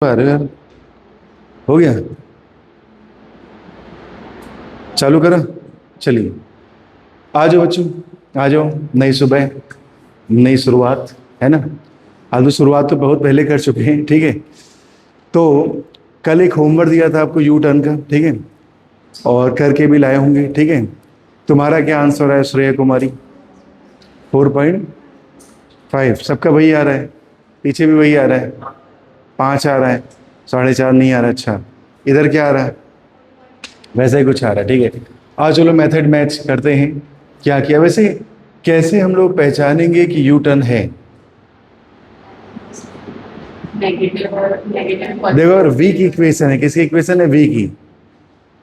अरे यार, हो गया। चालू करा। चलिए, आ जाओ बच्चों, आ जाओ। नई सुबह, नई शुरुआत, है ना। आज तो शुरुआत तो बहुत पहले कर चुके हैं, ठीक है। तो कल एक होमवर्क दिया था आपको यू टर्न का, ठीक है, और करके भी लाए होंगे, ठीक है। तुम्हारा क्या आंसर है श्रेया कुमारी? 4.5। सबका वही आ रहा है, पीछे भी वही आ रहा है। 5 आ रहा है, 4.5 नहीं आ रहा। अच्छा, इधर क्या आ रहा है? वैसा ही कुछ आ रहा है, ठीक है। आज चलो मेथड मैच करते हैं। क्या किया वैसे, कैसे हम लोग पहचानेंगे कि यू टर्न है? देखो, और वी की इक्वेशन है, किसकी इक्वेशन है? वी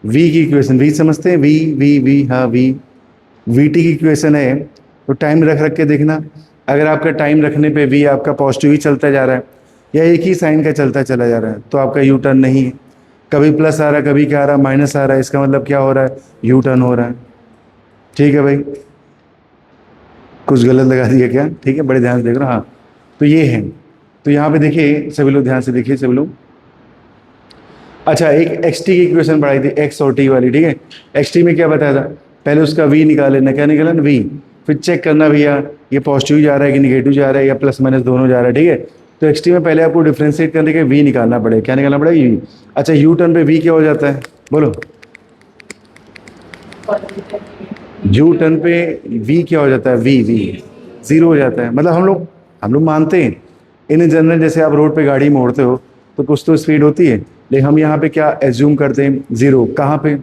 की इक्वेशन, वी समझते हैं, वी, हाँ वी। वी टी की इक्वेशन है। तो टाइम रख रख के देखना, अगर आपका टाइम रखने पे वी आपका पॉजिटिव ही चलता जा रहा है या एक ही साइन का चलता चला जा रहा है तो आपका यू टर्न नहीं है। कभी प्लस आ रहा है, कभी क्या आ रहा है, माइनस आ रहा है, इसका मतलब क्या हो रहा है? यू टर्न हो रहा है। ठीक है भाई, कुछ गलत लगा दिया क्या? ठीक है, बड़े ध्यान से देख रहा। हाँ, तो ये है। तो यहाँ पे देखिए सभी लोग, ध्यान से देखिए सभी लोग। अच्छा, एक एक्स टी की इक्वेशन बढ़ाई थी, एक्स और टी वाली, ठीक है। एक्स टी में क्या बताया था? पहले उसका वी निकाल लेना, क्या निकाला ना? वी। फिर चेक करना भैया ये पॉजिटिव जा रहा है कि निगेटिव जा रहा है या प्लस माइनस दोनों जा रहा है, ठीक है। तो एक्स टी में पहले आपको डिफ्रेंशिएट करने के वी निकालना पड़ेगा। क्या निकालना पड़ेगा? वी। अच्छा, यू टर्न पे वी क्या हो जाता है, बोलो? यू टर्न पे वी क्या हो जाता है? वी जीरो हो जाता है। मतलब हम लोग मानते हैं इन जनरल, जैसे आप रोड पे गाड़ी मोड़ते हो तो कुछ तो स्पीड होती है, लेकिन हम यहाँ पे क्या एज्यूम करते हैं? जीरो। कहाँ पे?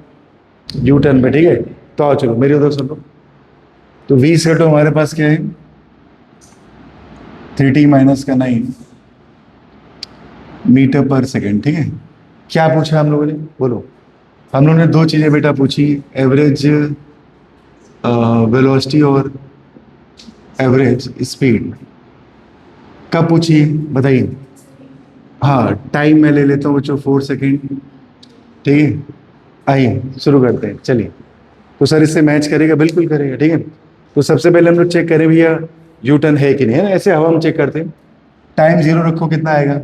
यू टर्न पे, ठीक है। तो आओ चलो मेरी उधर सुनो। तो वी से तो हमारे पास क्या है? 3t माइनस का 9 मीटर पर सेकेंड, ठीक है। क्या पूछा हम लोगों ने, बोलो? हम लोगों ने दो चीजें बेटा पूछी, एवरेज वेलोसिटी और एवरेज स्पीड। कब पूछी बताइए? हाँ, टाइम मैं ले लेता हूँ बच्चों, 4 सेकेंड, ठीक है। आइए शुरू करते हैं, चलिए। तो सर इससे मैच करेगा? बिल्कुल करेगा, ठीक है। तो सबसे पहले हम लोग चेक करें भैया यू टर्न है कि नहीं, है ना। ऐसे हवा हम चेक करते हैं। टाइम जीरो रखो, कितना आएगा?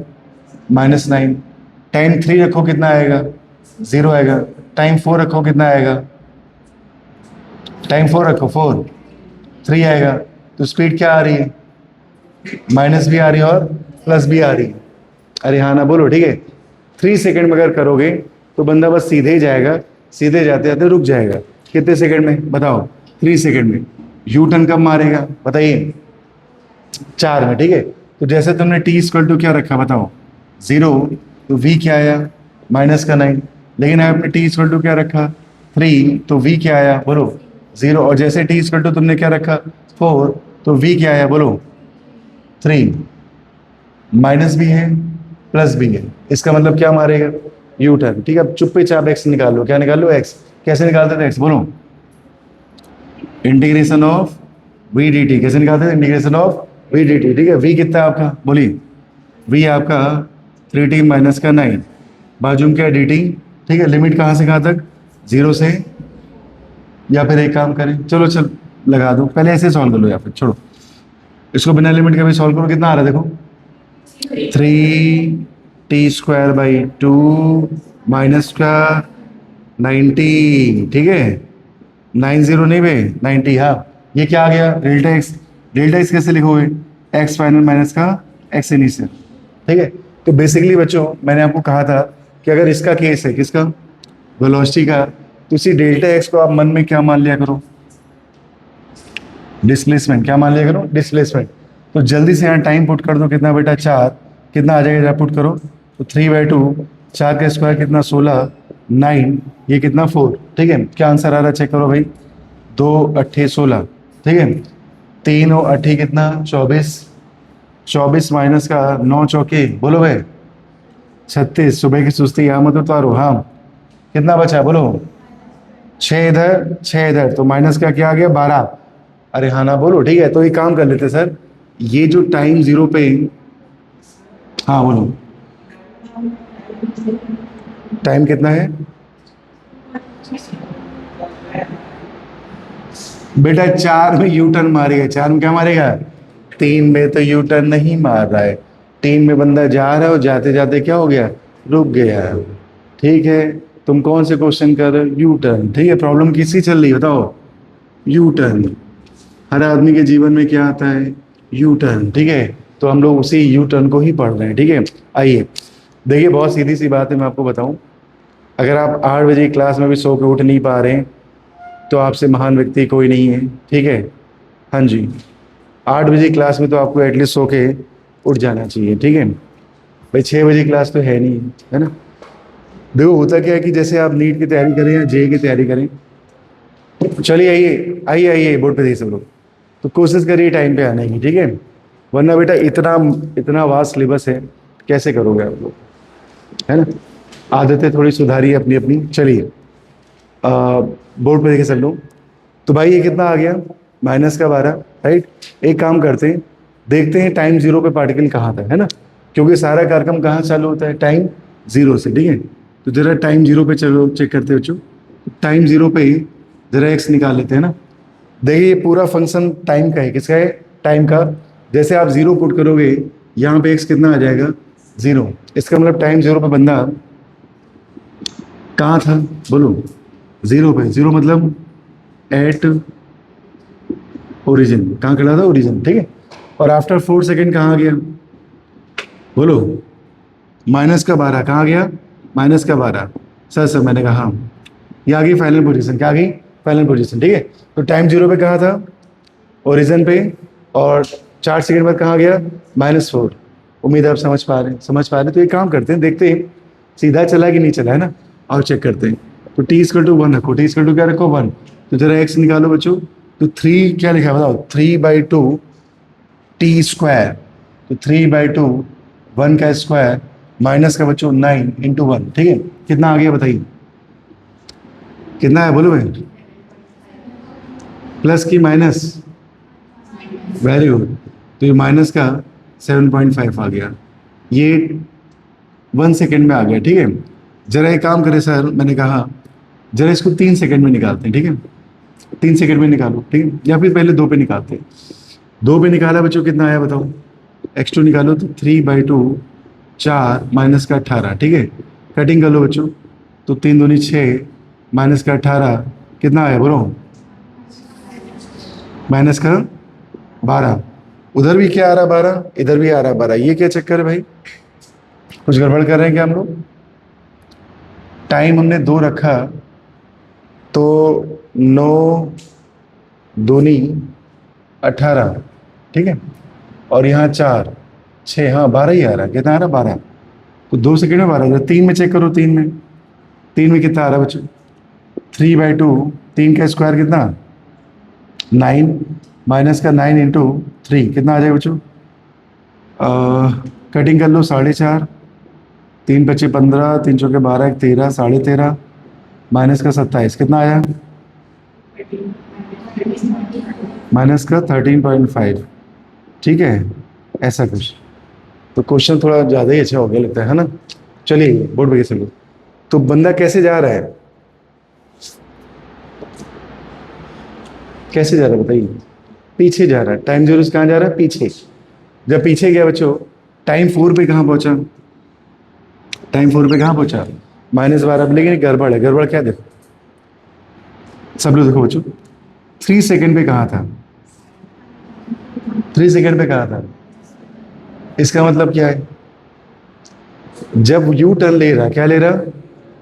-9। टाइम 3 रखो, कितना आएगा? 0 आएगा। टाइम 4 रखो, कितना आएगा? टाइम 4 रखो, 4, 3 आएगा। तो स्पीड क्या आ रही है? माइनस भी आ रही है और प्लस भी आ रही है। अरे हाँ ना बोलो, ठीक है। 3 सेकेंड में अगर करोगे तो बंदा बस सीधे ही जाएगा, सीधे जाते जाते रुक जाएगा। कितने सेकंड में बताओ? 3 सेकेंड में। यू टर्न कब मारेगा बताइए? 4 में, ठीक है। तो जैसे तुमने टी इक्वल टू क्या रखा बताओ? 0। तो वी क्या आया? -9। लेकिन आपने टी इक्वल टू क्या रखा? 3। तो वी क्या आया बोलो? 0। और जैसे टी इक्वल टू तुमने क्या रखा? 4। तो वी क्या आया बोलो? 3। माइनस भी है, प्लस भी है, इसका मतलब क्या मारेगा? यू टर्न, ठीक है। अब चुप्पे चाप एक्स निकाल लो। क्या निकाल लो? एक्स। कैसे निकालते थे एक्स बोलो? Integration of v d t. कैसे निकालते थे? Integration of v d t, ठीक है। वी कितना है आपका बोलिए? वी आपका 3t माइनस का 9, बाजू में क्या? डी टी, ठीक है। लिमिट कहाँ से कहाँ तक? 0 से। या फिर एक काम करें, चलो चल लगा दो, पहले ऐसे सॉल्व कर लो या फिर छोड़ो इसको, बिना लिमिट का भी सॉल्व करो। कितना आ रहा है देखो? 3t²/2 माइनस का 90, ठीक है। 90 नहीं बे, 90। हाँ, ये क्या आ गया? Delta x. डेल्टा एक्स कैसे लिखोगे? एक्स फाइनल माइनस का एक्स इनिशियल, ठीक है। तो बेसिकली बच्चों मैंने आपको कहा था कि अगर इसका केस है, किसका? वेलोसिटी का, तो इसी डेल्टा एक्स को आप मन में क्या मान लिया करो? डिस्प्लेसमेंट। क्या मान लिया करो? डिस्प्लेसमेंट। तो जल्दी से यहाँ टाइम पुट कर दो, कितना बेटा? 4। कितना आ जाएगा जब पुट करो? तो 3/2, 4 का स्क्वायर कितना? 16, 9, ये कितना? 4, ठीक है। क्या आंसर आ रहा है चेक करो भाई? 2 अट्ठे 16, ठीक है। 3 और 8 कितना? 24। 24 माइनस का 9 चौके बोलो भाई 36। सुबह की सुस्ती यहाँ मत उतारो। हाँ, कितना बचा बोलो? 6 इधर, 6 इधर, तो माइनस का क्या आ गया? 12। अरे हाँ ना बोलो, ठीक है। तो ये काम कर लेते सर, ये जो टाइम 0 पे, हाँ बोलो, टाइम कितना है बेटा? 4 में यू टर्न मारेगा। 4 में क्या मारेगा? 3 में तो यू टर्न नहीं मार रहा है, 3 में बंदा जा रहा है और जाते जाते क्या हो गया, रुक गया। ठीक है, तुम कौन से क्वेश्चन कर रहे हो, यू टर्न। ठीक है, प्रॉब्लम किसकी चल रही है बताओ, यू टर्न। हर आदमी के जीवन में क्या आता है, यू टर्न। ठीक है, तो हम लोग उसी यू टर्न को ही पढ़ रहे हैं। ठीक है, आइए देखिए, बहुत सीधी सी बात है, मैं आपको बताऊं, अगर आप 8 बजे की क्लास में भी सो के उठ नहीं पा रहे हैं तो आपसे महान व्यक्ति कोई नहीं है। ठीक है, हाँ जी, 8 बजे की क्लास में तो आपको एटलीस्ट सो के उठ जाना चाहिए। ठीक है भाई, 6 बजे की क्लास तो है नहीं, है ना। देखो होता क्या है कि जैसे आप नीट की तैयारी करें या जे की तैयारी करें, चलिए आइए आइए आइए बोर्ड पे देखिए सब लोग, तो कोशिश करिए टाइम पे आने की। ठीक है, वरना बेटा इतना इतना वास्ट सिलेबस है, कैसे करोगे आप लोग, है ना। आदतें थोड़ी सुधारिए अपनी अपनी। चलिए बोर्ड पे देखिए सब लोग, तो भाई ये कितना आ गया, -12। राइट, एक काम करते हैं, देखते हैं टाइम जीरो पे पार्टिकल कहाँ था, है ना, क्योंकि सारा कार्यक्रम कहाँ चालू होता है, टाइम जीरो से। ठीक है, तो जरा टाइम जीरो पे चलो चेक करते हो बच्चों, टाइम जीरो पे जरा एक्स निकाल लेते हैं ना। देखिए ये पूरा फंक्शन टाइम का है, किसका है, टाइम का। जैसे आप जीरो पुट करोगे यहाँ पे एक्स कितना आ जाएगा, जीरो। इसका मतलब टाइम जीरो पे बंदा कहाँ था, बोलो, जीरो पे। जीरो मतलब एट ओरिजिन, कहाँ खड़ा था, ओरिजिन। ठीक है, और आफ्टर 4 सेकेंड कहाँ आ गया, बोलो, -12 कहाँ गया, -12। सर मैंने कहा हाँ, ये आ गई फाइनल पोजीशन। क्या आ गई, फाइनल पोजीशन। ठीक है, तो टाइम जीरो पे कहाँ था, ओरिजिन पे, और 4 सेकेंड बाद कहाँ गया, -4। उम्मीद है आप समझ पा रहे हैं, समझ पा रहे हैं। तो एक काम करते हैं, देखते हैं सीधा चला कि नहीं चला, है ना, और चेक करते हैं। तो t=1 रखो, t= क्या रखो, 1। तो जरा x निकालो बच्चों, तो 3 क्या लिखा है बताओ, 3/2 t²। तो 3/2 1 का स्क्वायर माइनस का बच्चों 9 × 1। ठीक है, कितना आ गया बताइए, कितना है बोलो भाई, प्लस की माइनस, वेरी गुड। तो ये माइनस का 7.5 आ गया, ये 1 सेकेंड में आ गया। ठीक है, जरा एक काम करें सर, मैंने कहा जरा इसको 3 सेकेंड में निकालते हैं। ठीक है, 3 सेकेंड में निकालो। ठीक है, या फिर पहले 2 पे निकालते हैं। 2 पे निकाला बच्चों, कितना आया बताओ, x2 निकालो, तो 3/2 4 माइनस का 18। ठीक है, कटिंग कर लो बच्चों, तो 3 दूनी 6 माइनस का 18 कितना आया बोलो, माइनस का 12। उधर भी क्या आ रहा, 12, इधर भी आ रहा 12। ये क्या चक्कर है भाई, कुछ गड़बड़ कर रहे हैं क्या हम लोग। टाइम हमने 2 रखा, तो 9 दूनी 18। ठीक है, और यहाँ 4 6, हाँ 12 ही आ रहा है। कितना आ रहा है, 12। तो 2 सेकेंड में 12। 3 में चेक करो, 3 में कितना आ रहा है बच्चों, 3/2, 3 का स्क्वायर कितना, 9 माइनस का 9 × 3 कितना आ जाएगा बच्चों, कटिंग कर लो, 4.5, 3 × 5 15, 3 × 4 12, 1 13, 13.5 माइनस का 27 कितना आया, माइनस का 13.5। ठीक है, ऐसा कुछ। तो क्वेश्चन थोड़ा ज़्यादा ही अच्छा हो गया लगता है ना। चलिए बोर्ड पे चलो, तो बंदा कैसे जा रहा है, कैसे जा रहा है बताइए, पीछे जा रहा है। टाइम जीरो से कहाँ जा रहा है, पीछे। जब पीछे गया बच्चों, टाइम 4 पे कहाँ पहुंचा, टाइम 4 पे कहाँ पहुंचा, -12। लेकिन गड़बड़ है, गड़बड़ क्या, देखो सब लोग देखो बच्चों, 3 सेकेंड पे कहाँ था, 3 सेकेंड पे कहाँ था। इसका मतलब क्या है, जब यू टर्न ले रहा, क्या ले रहा,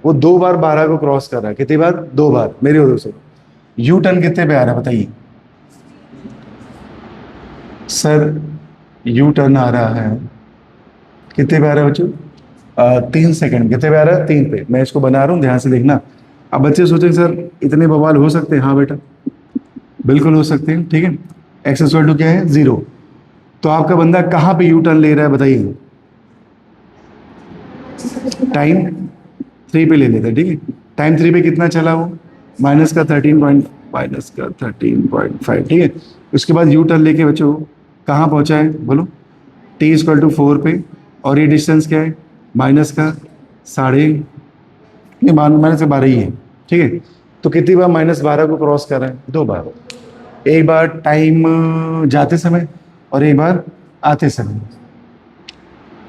वो 2 बार 12 को क्रॉस कर रहा है। कितनी बार, 2 बार। मेरे उधर से यू टर्न कितने पे आ रहा है बताइए सर, यू टर्न आ रहा है कितने पे आ रहा है बच्चों, 3 सेकेंड। कितने पे आ रहा है, 3 पे। मैं इसको बना रहा हूँ, ध्यान से देखना। अब बच्चे सोचेंगे सर इतने बवाल हो सकते हैं, हाँ बेटा बिल्कुल हो सकते हैं। ठीक है, x= क्या है, 0। तो आपका बंदा कहाँ पे यू टर्न ले रहा है बताइए, टाइम 3 पे ले लेता है। ठीक है, टाइम 3 पे कितना चला वो, -13.5। ठीक है, उसके बाद यू टर्न लेके बच्चों कहाँ पहुँचा है बोलो, t=4 पे, और ये डिस्टेंस क्या है, माइनस का साढ़े, नहीं -12 ही है। ठीक है, तो कितनी बार -12 को क्रॉस कर रहे हैं, 2 बार। एक बार टाइम जाते समय और एक बार आते समय।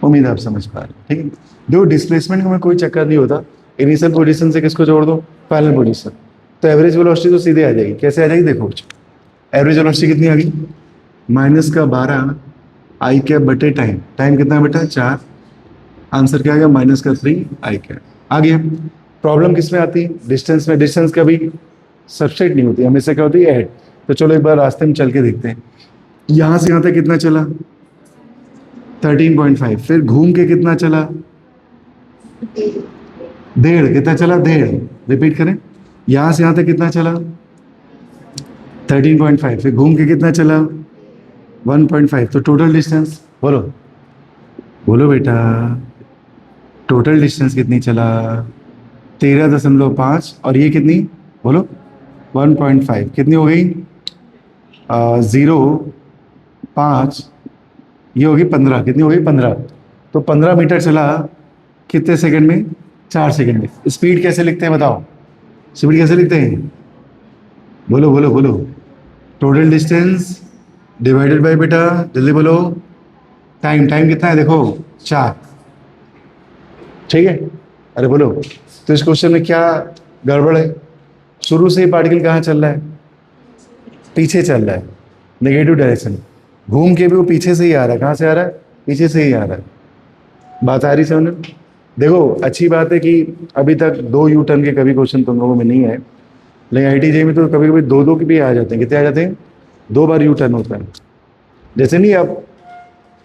उम्मीद आप समझ पा रहे हैं, ठीक है। जो डिस्प्लेसमेंट में कोई चक्कर नहीं होता, इनिशियल पोजीशन से किसको जोड़ दो, फाइनल पोजीशन, तो एवरेज वेलोसिटी तो सीधे आ जाएगी। कैसे आ जाएगी देखो, एवरेज वेलोसिटी कितनी आ गई, -12 आई कैप बटे टाइम, टाइम कितना बेटा 4, आंसर क्या आ गया -3 आई कैप आ गया। प्रॉब्लम किस में आती है, डिस्टेंस में। डिस्टेंस कभी सबसेट नहीं होती, हमेशा क्या होती है ऐड। तो चलो एक बार रास्ते में चल के देखते हैं, यहाँ से यहाँ तक कितना चला 13.5, फिर घूम के कितना चला 1.5, कितना चला 1.5, रिपीट करें, यहाँ से यहाँ तक कितना चला 13.5, फिर घूम के कितना चला 1.5, तो टोटल डिस्टेंस बोलो, बोलो बेटा, टोटल डिस्टेंस कितनी चला 13.5, और ये कितनी बोलो 1.5, कितनी हो गई 0.5, ये होगी 15, कितनी हो गई 15, तो 15 मीटर चला कितने सेकंड में, 4 सेकंड में। स्पीड कैसे लिखते हैं बताओ, स्पीड कैसे लिखते हैं, बोलो बोलो बोलो, टोटल डिस्टेंस डिवाइडेड बाय बेटा, जल्दी बोलो, टाइम, टाइम कितना है देखो 4, ठीक है। अरे बोलो, तो इस क्वेश्चन में क्या गड़बड़ है, शुरू से ही पार्टिकल कहाँ चल रहा है, पीछे चल रहा है, नेगेटिव डायरेक्शन, घूम के भी वो पीछे से ही आ रहा है, कहाँ से आ रहा है, पीछे से ही आ रहा है। बात आ रही समझ में। देखो अच्छी बात है कि अभी तक 2 यू टर्न के कभी क्वेश्चन तुम लोगों में नहीं आए, लेकिन IIT में तो कभी कभी 2 के भी आ जाते हैं। कितने आ जाते हैं, 2 बार यू टर्न होता है। जैसे नहीं आप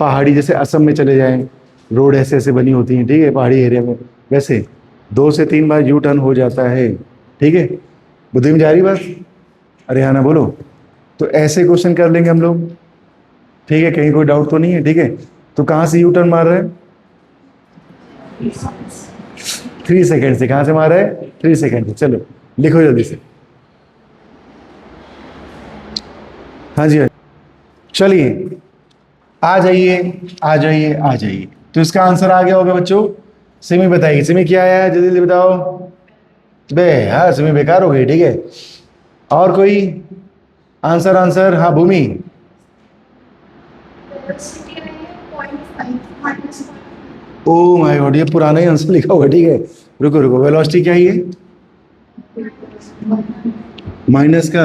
पहाड़ी, जैसे असम में चले जाएं, रोड ऐसे ऐसे बनी होती हैं, ठीक है, पहाड़ी एरिया में, वैसे 2 से 3 बार यू टर्न हो जाता है, ठीक है। बुद्धि में जा रही बात, अरे हाँ ना बोलो। तो ऐसे क्वेश्चन कर लेंगे हम लोग, ठीक है, कहीं कोई डाउट तो नहीं है, ठीक है। तो कहाँ से यू टर्न मार रहा है, 3 सेकेंड से, कहाँ से मार रहा है 3 सेकेंड से। चलो लिखो जल्दी से, हाँ जी, चलिए आ जाइए आ जाइए आ जाइए। तो इसका आंसर आ गया होगा बच्चों, सिमी बताइए, सिमी क्या आया है, जल्दी जल्दी बताओ। बे हाँ सिमी बेकार हो गई, ठीक है। और कोई आंसर, आंसर, हाँ भूमि, ओ माय गॉड, ये पुराना ही आंसर लिखा हुआ है, ठीक है। रुको रुको, वेलोसिटी क्या है ये, माइनस का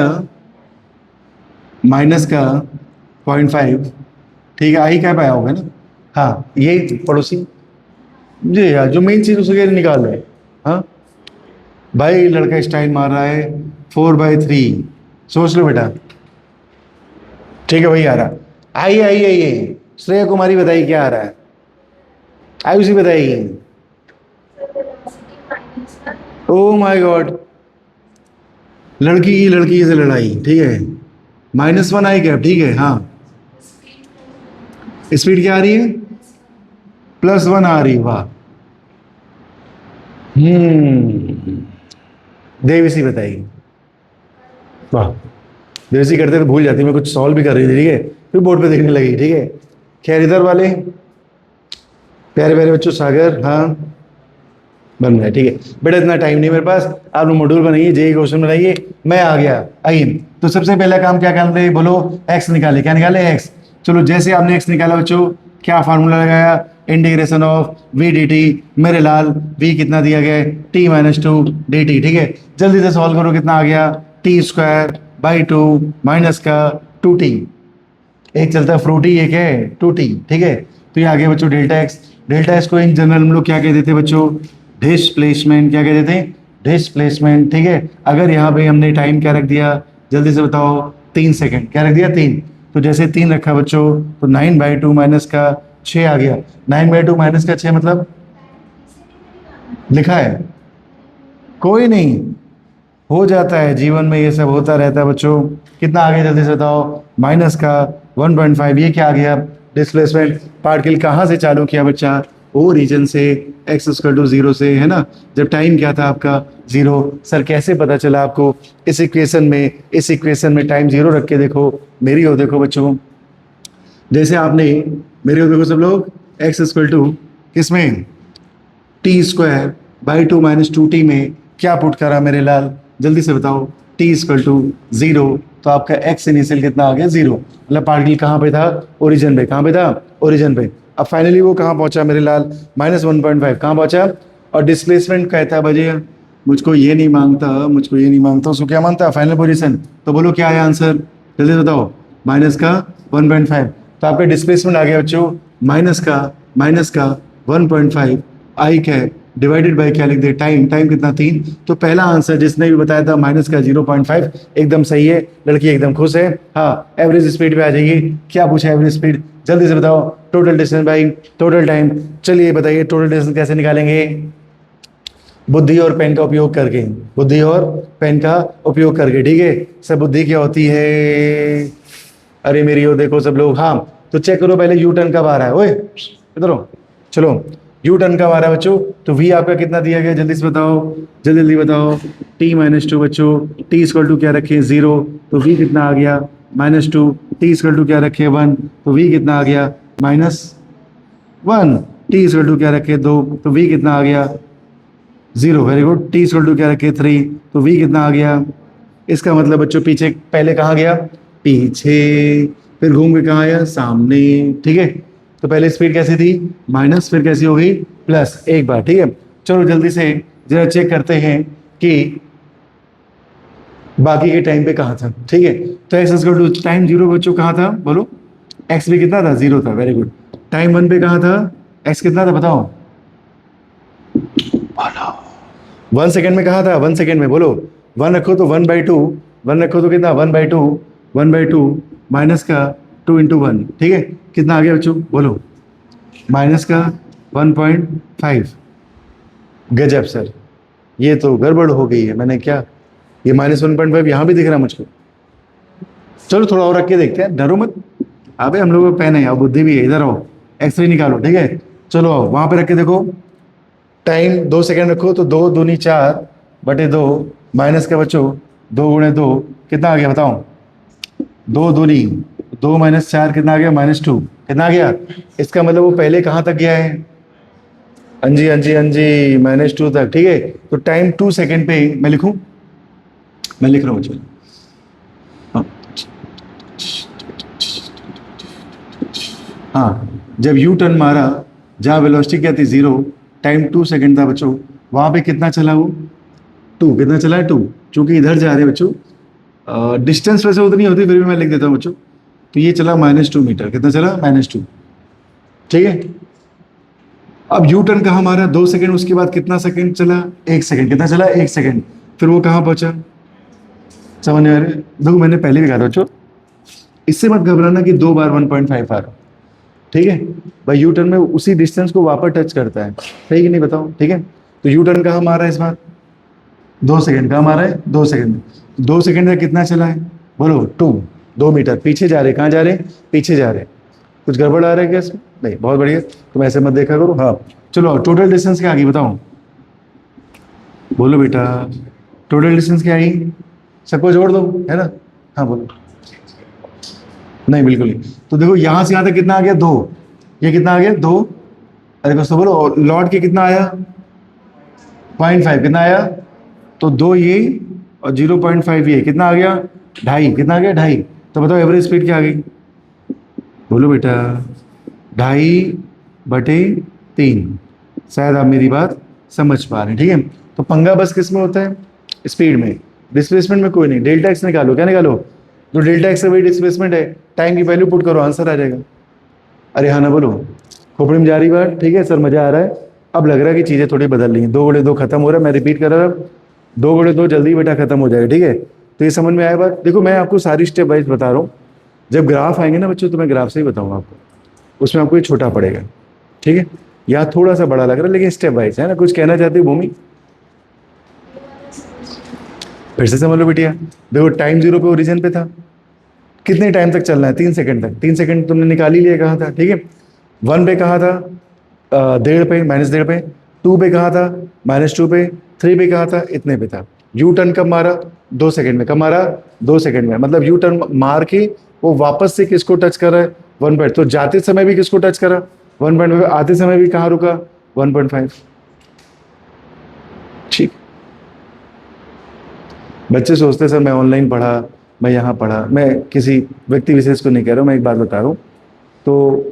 0.5, ठीक है। आई क्या पाया होगा ना, हाँ ये पड़ोसी जी यार, जो मेन चीज उसके निकाल रहे हैं। हाँ भाई लड़का स्टाइल मार रहा है 4/3, सोच लो बेटा, ठीक है। वही आ रहा, आइए आइए आइए, श्रेया कुमारी बताइए क्या आ रहा है, आयुषी बताइए। ओ माय गॉड, लड़की से लड़ाई, ठीक है, -1 आई कैप, ठीक है। हाँ स्पीड क्या आ रही है, +1 आ रही, वाह। देवसी बताइए, वाह, देवसी करते तो भूल जाती, मैं कुछ सॉल्व भी कर रही थी, ठीक है, फिर बोर्ड पे देखने लगी, ठीक है। खैर इधर वाले प्यारे प्यारे बच्चों, सागर, हाँ बन रहा है, ठीक है बेटा, इतना टाइम नहीं मेरे पास, आप लोग मॉड्यूल बनाइए, जेई क्वेश्चन बनाइए, मैं आ गया। आइए, तो सबसे पहला काम क्या करना है, बोलो एक्स निकाले, क्या निकाले एक्स। चलो जैसे आपने एक्स निकाला बच्चों, क्या फार्मूला लगाया, इंटीग्रेशन ऑफ v dt, मेरे लाल v कितना दिया गया है t-2 dt, ठीक है। जल्दी से सॉल्व करो, कितना आ गया t²/2 माइनस का 2t, एक चलता है फ्रूटी, एक है 2t, ठीक है। तो ये आ गया बच्चों डेल्टा एक्स। डेल्टा एक्स को इन जनरल हम लोग क्या कहते थे बच्चों, डिस्प्लेसमेंट, क्या कहते थे, डिस्प्लेसमेंट, ठीक है। अगर यहाँ पे हमने टाइम क्या रख दिया, जल्दी से बताओ, 3 सेकंड, क्या रख दिया 3, तो जैसे 3 रखा बच्चों, तो 9/2 माइनस का 6 आ गया। 9/2 माइनस का 6 मतलब लिखा है, कोई नहीं, हो जाता है जीवन में, ये सब होता रहता है बच्चों। कितना आ गया जल्दी से बताओ, माइनस का 1.5, ये क्या आ गया, डिस्प्लेसमेंट। पार्टिकल कहाँ से चालू किया बच्चा, ओ रीजन से, x = 0 से, है ना। जब टाइम क्या था आपका 0, सर कैसे पता चला आपको, इस इक्वेशन में टाइम 0 रख के देखो, मेरी हो देखो बच्चों, जैसे आपने मेरी हो देखो सब लोग, x = किसमें, t²/2 - 2t में क्या पुट करा मेरे लाल, जल्दी से बताओ, t = 0, तो आपका x इनिशियल कितना आ गया 0, मतलब पार्टिकल कहाँ पे था, ओरिजिन पे, कहाँ पे था, ओरिजिन पे। अब फाइनली वो कहाँ पहुंचा मेरे लाल, -1.5 कहाँ पहुंचा। और डिस्प्लेसमेंट कहता है भैया मुझको ये नहीं मांगता, मुझको ये नहीं मांगता, उसको क्या मांगता है, फाइनल पोजीशन। तो बोलो क्या है आंसर, जल्दी बताओ, माइनस का 1.5। तो आपका डिस्प्लेसमेंट आ गया बच्चों माइनस का 1.5, आई क्या है डिवाइडेड बाय क्या लिख दे, टाइम, टाइम कितना 3। तो पहला आंसर जिसने भी बताया था माइनस का 0.5 एकदम सही है, लड़की एकदम खुश है। हाँ एवरेज स्पीड पे आ जाइए, क्या पूछा एवरेज स्पीड, जल्दी से बताओ। Total distance by total time, चलिए बताइए टोटल डिस्टेंस कैसे निकालेंगे, बुद्धि और पेन का उपयोग करके, बुद्धि और पेन का उपयोग करके, ठीक है। सब बुद्धि क्या होती है, अरे मेरी ओर देखो सब लोग। हाँ तो चेक करो पहले यू टर्न कब आ रहा है, ओए इधर हो, चलो यू टर्न कब आ रहा है बच्चों। तो वी आपका कितना दिया गया, जल्दी से बताओ, जल्दी जल्दी बताओ। t-2 बच्चों, t इक्वल टू क्या रखे 0, तो v कितना आ गया -2, t इक्वल टू क्या रखे 1, तो v कितना आ गया -1, t इक्वल टू क्या रखे 2, तो v कितना आ गया 0, very good. t equal to क्या रखे 3, तो v कितना आ गया। इसका मतलब बच्चों पीछे पहले कहाँ गया, पीछे, फिर घूम के कहाँ आया, सामने, ठीक है। तो पहले स्पीड कैसी थी माइनस, फिर कैसी हो गई प्लस, एक बार, ठीक है। चलो जल्दी से जरा चेक करते हैं कि बाकी के टाइम पे कहाँ था, ठीक है। तो एक्स इक्वल टू टाइम 0 बच्चों कहाँ था, बोलो एक्स भी कितना था 0 था, वेरी गुड। टाइम 1 पे कहाँ था, एक्स कितना था बताओ, 1 सेकेंड में कहा था, 1 सेकेंड में, बोलो 1 रखो तो 1/2, 1 रखो तो कितना 1/2, 1/2 माइनस का 2 × 1, ठीक है। कितना आ गया बच्चों बोलो, माइनस का 1.5। गजब सर, ये तो गड़बड़ हो गई है, मैंने क्या, ये -1.5 यहाँ भी दिख रहा है मुझको। चलो थोड़ा और रख के देखते हैं, डरो मत। अबे हम लोगों को पेन है और बुद्धि भी है, इधर आओ, एक्सरे निकालो, ठीक है। चलो आओ वहां पे रख के देखो, टाइम 2 सेकेंड रखो तो 2 दूनी 4/2 माइनस का बच्चों 2 × 2 कितना आ गया बताओ, 2 दूनी 2 - 4 कितना आ गया -2, कितना आ गया। इसका मतलब वो पहले कहाँ तक गया है, हाँ जी हाँ जी हाँ जी -2 तक, ठीक है। तो टाइम 2 सेकेंड पे मैं लिखूं, मैं लिख रहा हूँ चलो। हाँ जब यू टर्न मारा, जहाँ वेलोसिटी क्या थी 0, टाइम 2 सेकेंड था बच्चों, वहाँ पे कितना चला वो 2, कितना चला है 2, चूंकि इधर जा रहे हैं बच्चों, डिस्टेंस वैसे उतनी होती फिर भी मैं लिख देता हूँ बच्चों। तो ये चला -2 मीटर, कितना चला -2, ठीक है। अब यू टर्न कहाँ मारा 2 सेकेंड, उसके बाद कितना सेकेंड चला 1 सेकेंड, कितना चला 1 सेकेंड, फिर वो कहाँ पहुंचा, समझ आ रहे, देखो मैंने पहले भी कहा था बच्चों, इससे मत घबराना कि 2 बार 1.5 आ रहा, ठीक है भाई। यू टर्न में उसी डिस्टेंस को वापस टच करता है, सही कि नहीं बताओ, ठीक है। तो यू टर्न कहाँ मारा है इस बार 2 सेकेंड, कहाँ मारा है 2 सेकेंड, 2 सेकेंड में कितना चला है बोलो 2 मीटर, पीछे जा रहे, कहाँ जा रहे, पीछे जा रहे। कुछ गड़बड़ आ रहा है क्या इसमें, नहीं, बहुत बढ़िया, तुम ऐसे मत देखा करो। हाँ चलो टोटल डिस्टेंस क्या आ गई बताओ, बोलो बेटा टोटल डिस्टेंस क्या आई, सबको जोड़ दो, है ना। हाँ बोलो, नहीं बिल्कुल नहीं। तो देखो यहां से यहां तक कितना आ गया 2, ये कितना आ गया 2, अरे दोस्तों बोलो लौट के कितना आया 0.5, कितना आया, तो 2 ये और 0.5 ये, कितना आ गया 2.5, कितना आ गया 2.5। तो बताओ एवरेज स्पीड क्या आ गई, बोलो बेटा 2.5/3। शायद आप मेरी बात समझ पा रहे हैं, ठीक है। तो पंगा बस किस में होता है, स्पीड में, डिस्प्लेसमेंट में कोई नहीं। डेल्टा एक्स निकालो, क्या निकालो, जो डेल्टा एक्स है वही डिस्प्लेसमेंट है, टाइम की वैल्यू पुट करो, आंसर आ जाएगा। अरे हाँ ना बोलो, खोपड़ी में जा रही बात, ठीक है सर मजा आ रहा है। अब लग रहा है कि चीजें थोड़ी बदल रही हैं, 2 × 2 खत्म हो रहा है, मैं रिपीट कर रहा हूँ, 2 × 2 जल्दी बेटा खत्म हो जाएगा, ठीक है। तो ये समझ में आया बात, देखो मैं आपको सारी स्टेप वाइज बता रहा हूँ, जब ग्राफ आएंगे ना बच्चों तो मैं ग्राफ से ही बताऊंगा आपको, उसमें आपको ये छोटा पड़ेगा, ठीक है। यहाँ थोड़ा सा बड़ा लग रहा है लेकिन स्टेप वाइज है ना। कुछ कहना चाहती हो भूमि, फिर से समझ लो बिटिया। देखो टाइम 0 पे ओरिजिन पे था, कितने टाइम तक चलना है 3 सेकंड तक, 3 सेकंड तुमने निकाल ही लिया कहा था, ठीक है। 1 पे कहा था 1.5 पे, -1.5 पे, 2 पे कहा था -2 पे, 3 पे कहा था इतने पे था। यू टर्न कब मारा 2 सेकंड में, कब मारा 2 सेकंड में, मतलब यू टर्न मार के वो वापस से किसको टच कर रहा है 1 पे, तो जाते समय भी किसको टच करा 1.5, आते समय भी कहाँ रुका 1.5, ठीक। बच्चे सोचते सर मैं ऑनलाइन पढ़ा, मैं यहाँ पढ़ा, मैं किसी व्यक्ति विशेष को नहीं कह रहा हूँ, मैं एक बात बता रहा हूँ। तो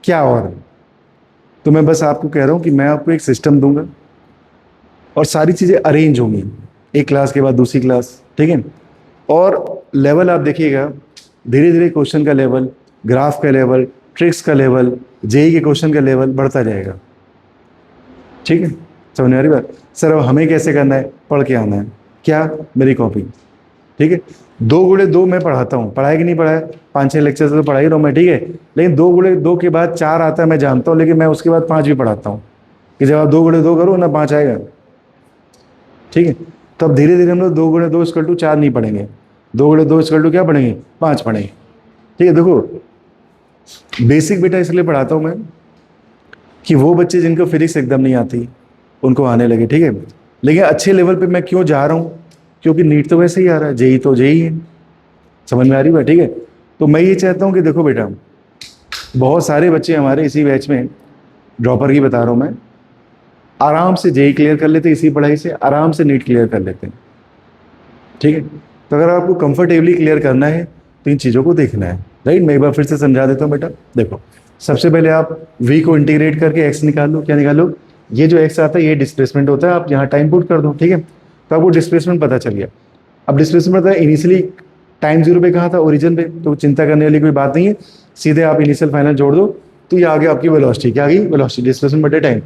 क्या और? तो मैं बस आपको कह रहा हूँ कि मैं आपको एक सिस्टम दूंगा और सारी चीज़ें अरेंज होंगी, एक क्लास के बाद दूसरी क्लास, ठीक है। और लेवल आप देखिएगा, धीरे धीरे क्वेश्चन का लेवल, ग्राफ का लेवल, ट्रिक्स का लेवल, जेई के क्वेश्चन का लेवल बढ़ता जाएगा, ठीक है। समझ में आ रही बात? सर अब हमें कैसे करना है? पढ़ के आना है। क्या? मेरी कॉपी, ठीक है। 2 × 2 मैं पढ़ाता हूँ, पढ़ाया कि नहीं पढ़ाया? 5-6 लेक्चर से तो पढ़ा ही रहा हूँ मैं, ठीक है। लेकिन 2 × 2 के बाद 4 आता है मैं जानता हूँ, लेकिन मैं उसके बाद 5 भी पढ़ाता हूँ कि जब आप 2 × 2 करो ना 5 आएगा, ठीक है। तो अब धीरे धीरे हम लोग 2 × 2 = 4 नहीं पढ़ेंगे, 2 × 2 क्या पढ़ेंगे? 5 पढ़ेंगे, ठीक है। देखो बेसिक बेटा इसलिए पढ़ाता हूँ मैं कि वो बच्चे जिनको फिजिक्स एकदम नहीं आती उनको आने लगे, ठीक है। लेकिन अच्छे लेवल पे मैं क्यों जा रहा हूँ? क्योंकि नीट तो वैसे ही आ रहा है, जेई तो जेई है। समझ में आ रही है, ठीक है। तो मैं ये चाहता हूँ कि देखो बेटा, बहुत सारे बच्चे हमारे इसी बैच में, ड्रॉपर की बता रहा हूँ मैं, आराम से जेई क्लियर कर लेते, इसी पढ़ाई से आराम से नीट क्लियर कर लेते हैं, ठीक है। तो अगर आपको कंफर्टेबली क्लियर करना है तो इन चीज़ों को देखना है, राइट। मैं एक बार फिर से समझा देता हूँ बेटा। देखो सबसे पहले आप v को इंटीग्रेट करके x निकाल लो। क्या निकालो? ये जो x आता है ये डिस्प्लेसमेंट होता है, आप यहाँ टाइम पुट कर दो, ठीक है। तो आपको डिस्प्लेसमेंट पता चल गया। अब डिस्प्लेसमेंट पता है इनिशियली टाइम 0 पे कहाँ था? ओरिजिन पे, तो चिंता करने वाली कोई बात नहीं है, सीधे आप इनिशियल फाइनल जोड़ दो तो ये आगे आपकी वेलोसिटी। क्या आ गई? वेलोसिटी, डिस्प्लेसमेंट बटे टाइम।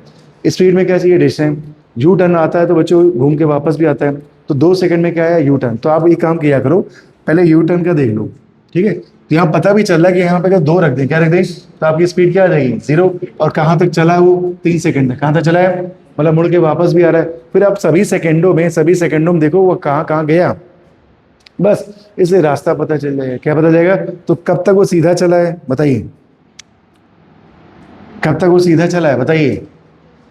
स्पीड में क्या चाहिए? डिस्टेंस। यू टर्न आता है तो बच्चों घूम के वापस भी आता है, तो 2 सेकंड में क्या आया? U turn. तो आप एक काम किया करो, पहले यू टर्न का देख लो, ठीक है। तो यहाँ पता भी चल रहा है कि यहाँ पे अगर 2 रख दें, क्या रख दें, तो आपकी स्पीड क्या आ जाएगी? 0। और कहाँ तक चला है वो? 3 सेकंड तक। कहाँ तक चला है? मतलब मुड़ के वापस भी आ रहा है। फिर आप सभी सेकंडों में देखो वो कहाँ कहाँ गया, बस इसलिए रास्ता पता चल जाएगा। क्या पता जाएगा? तो कब तक वो सीधा चला है बताइए? कब तक वो सीधा चला है बताइए?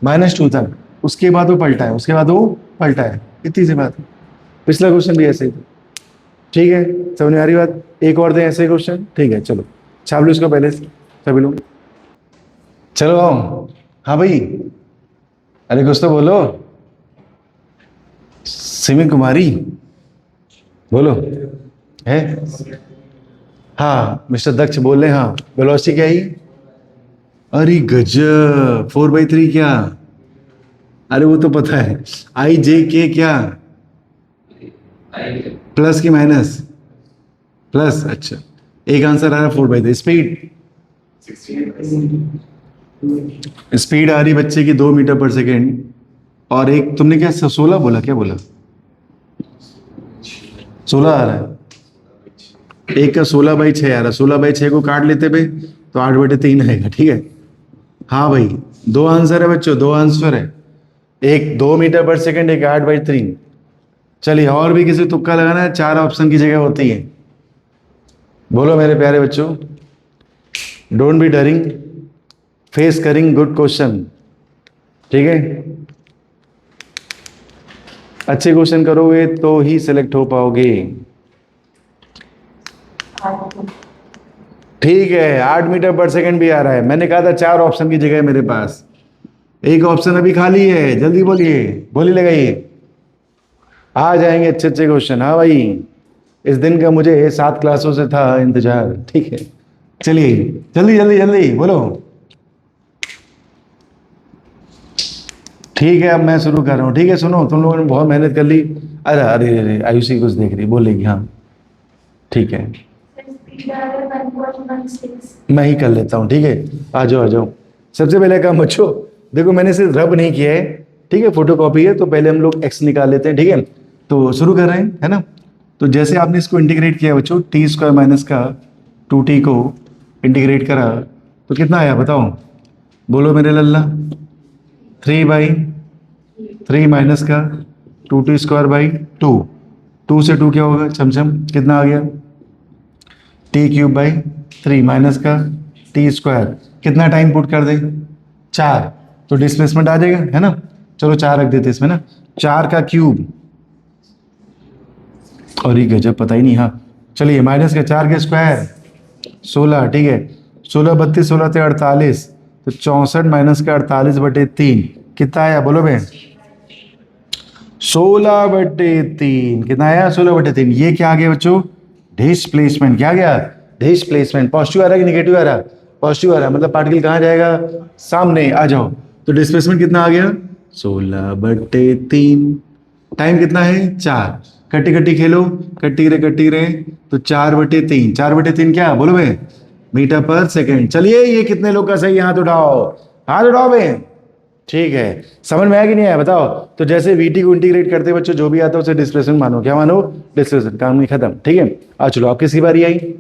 -2 तक। उसके बाद वो पलटा है, उसके बाद वो पलटा है, इतनी सी बात है। पिछला क्वेश्चन भी ऐसे ही था, ठीक है। समझ में आ रही बात? एक और दें ऐसे क्वेश्चन, ठीक है। चलो छाप लो इसको पहले से सभी लोग। चलो आओ। हाँ भाई, अरे कुछ तो बोलो। सिमी कुमारी बोलो। है? हाँ मिस्टर दक्ष बोल रहे हैं। हाँ वेलोसिटी क्या है? अरे गजब, 4/3 क्या? अरे वो तो पता है। IJK क्या? प्लस की माइनस? प्लस। अच्छा, एक आंसर आ रहा है 4/3। स्पीड आ रही बच्चे की 2 मीटर पर सेकेंड, और एक तुमने क्या 16 बोला? क्या बोला? 16 आ रहा है। एक का 16/6 आ रहा है। 16/6 को काट लेते भाई तो 8/3 आएगा, ठीक है। हाँ भाई 2 आंसर है बच्चों, 2 आंसर है। एक 2 मीटर पर सेकेंड, एक 8/3। चलिए और भी किसी तुक्का लगाना है? 4 ऑप्शन की जगह होती है। बोलो मेरे प्यारे बच्चों, don't be daring, face caring good question, ठीक है। अच्छे क्वेश्चन करोगे तो ही सिलेक्ट हो पाओगे, ठीक है। 8 मीटर पर सेकेंड भी आ रहा है। मैंने कहा था 4 ऑप्शन की जगह मेरे पास, एक ऑप्शन अभी खाली है। जल्दी बोलिए, बोली लगाइए, आ जाएंगे अच्छे अच्छे क्वेश्चन। हाँ भाई, इस दिन का मुझे 7 क्लासों से था इंतजार, ठीक है। चलिए जल्दी जल्दी जल्दी बोलो। ठीक है अब मैं शुरू कर रहा हूँ, ठीक है। सुनो, तुम लोगों ने बहुत मेहनत कर ली। अरे अरे अरे आयुषी कुछ देख रही, बोलेगी। हाँ ठीक है, मैं ही कर लेता हूँ, ठीक है। आ जाओ आ जाओ। सबसे पहले काम बच्चों, देखो मैंने सिर्फ रब नहीं किया है, ठीक है, फोटो कॉपी है। तो पहले हम लोग x निकाल लेते हैं, ठीक है। तो शुरू कर रहे हैं, है ना। तो जैसे आपने इसको इंटीग्रेट किया बच्चों, t² माइनस का 2t को इंटीग्रेट करा तो कितना आया बताओ? बोलो मेरे लल्ला। 3/3 माइनस का 2t²/2। 2 से 2 क्या होगा? छमछम, कितना आ गया? t³/3 माइनस का t²। कितना टाइम पुट कर दे? 4। तो डिस्प्लेसमेंट आ जाएगा, है ना। चलो 4 रख देते इसमें ना, 4 का क्यूब। और ये गजब, पता ही नहीं। हाँ चलिए, माइनस का 4 के स्क्वायर 16, ठीक है। 16 32 16 × 48, तो 64 माइनस का 48/3 कितना आया? बोलो बहन। 16/3 कितना आया? 16/3। ये क्या आ गया बच्चों? डिस्प्लेसमेंट। क्या गया? डिस्प्लेसमेंट। पॉजिटिव आ रहा है कि निगेटिव आ रहा है? पॉजिटिव आ रहा है, मतलब पार्टिकल कहाँ जाएगा, सामने आ जाओ। तो डिस्प्लेसमेंट कितना आ गया, 16/3। टाइम कितना है 4, कट्टी कट्टी खेलो, कट्टी रहे, तो 4/3, 4/3 क्या बोलो भाई, मीटर पर सेकेंड। चलिए ये कितने लोग का सही, हाथ उठाओ, हाथ उठाओ भाई। ठीक है, समझ में आया कि नहीं आया बताओ। तो जैसे वीटी को इंटीग्रेट करते बच्चों जो भी आता है उसे डिस्प्लेसमेंट मानो, क्या मानो, डिस्प्लेसमेंट, काम नहीं खत्म। ठीक है, आ चलो आप किसकी बारी आई,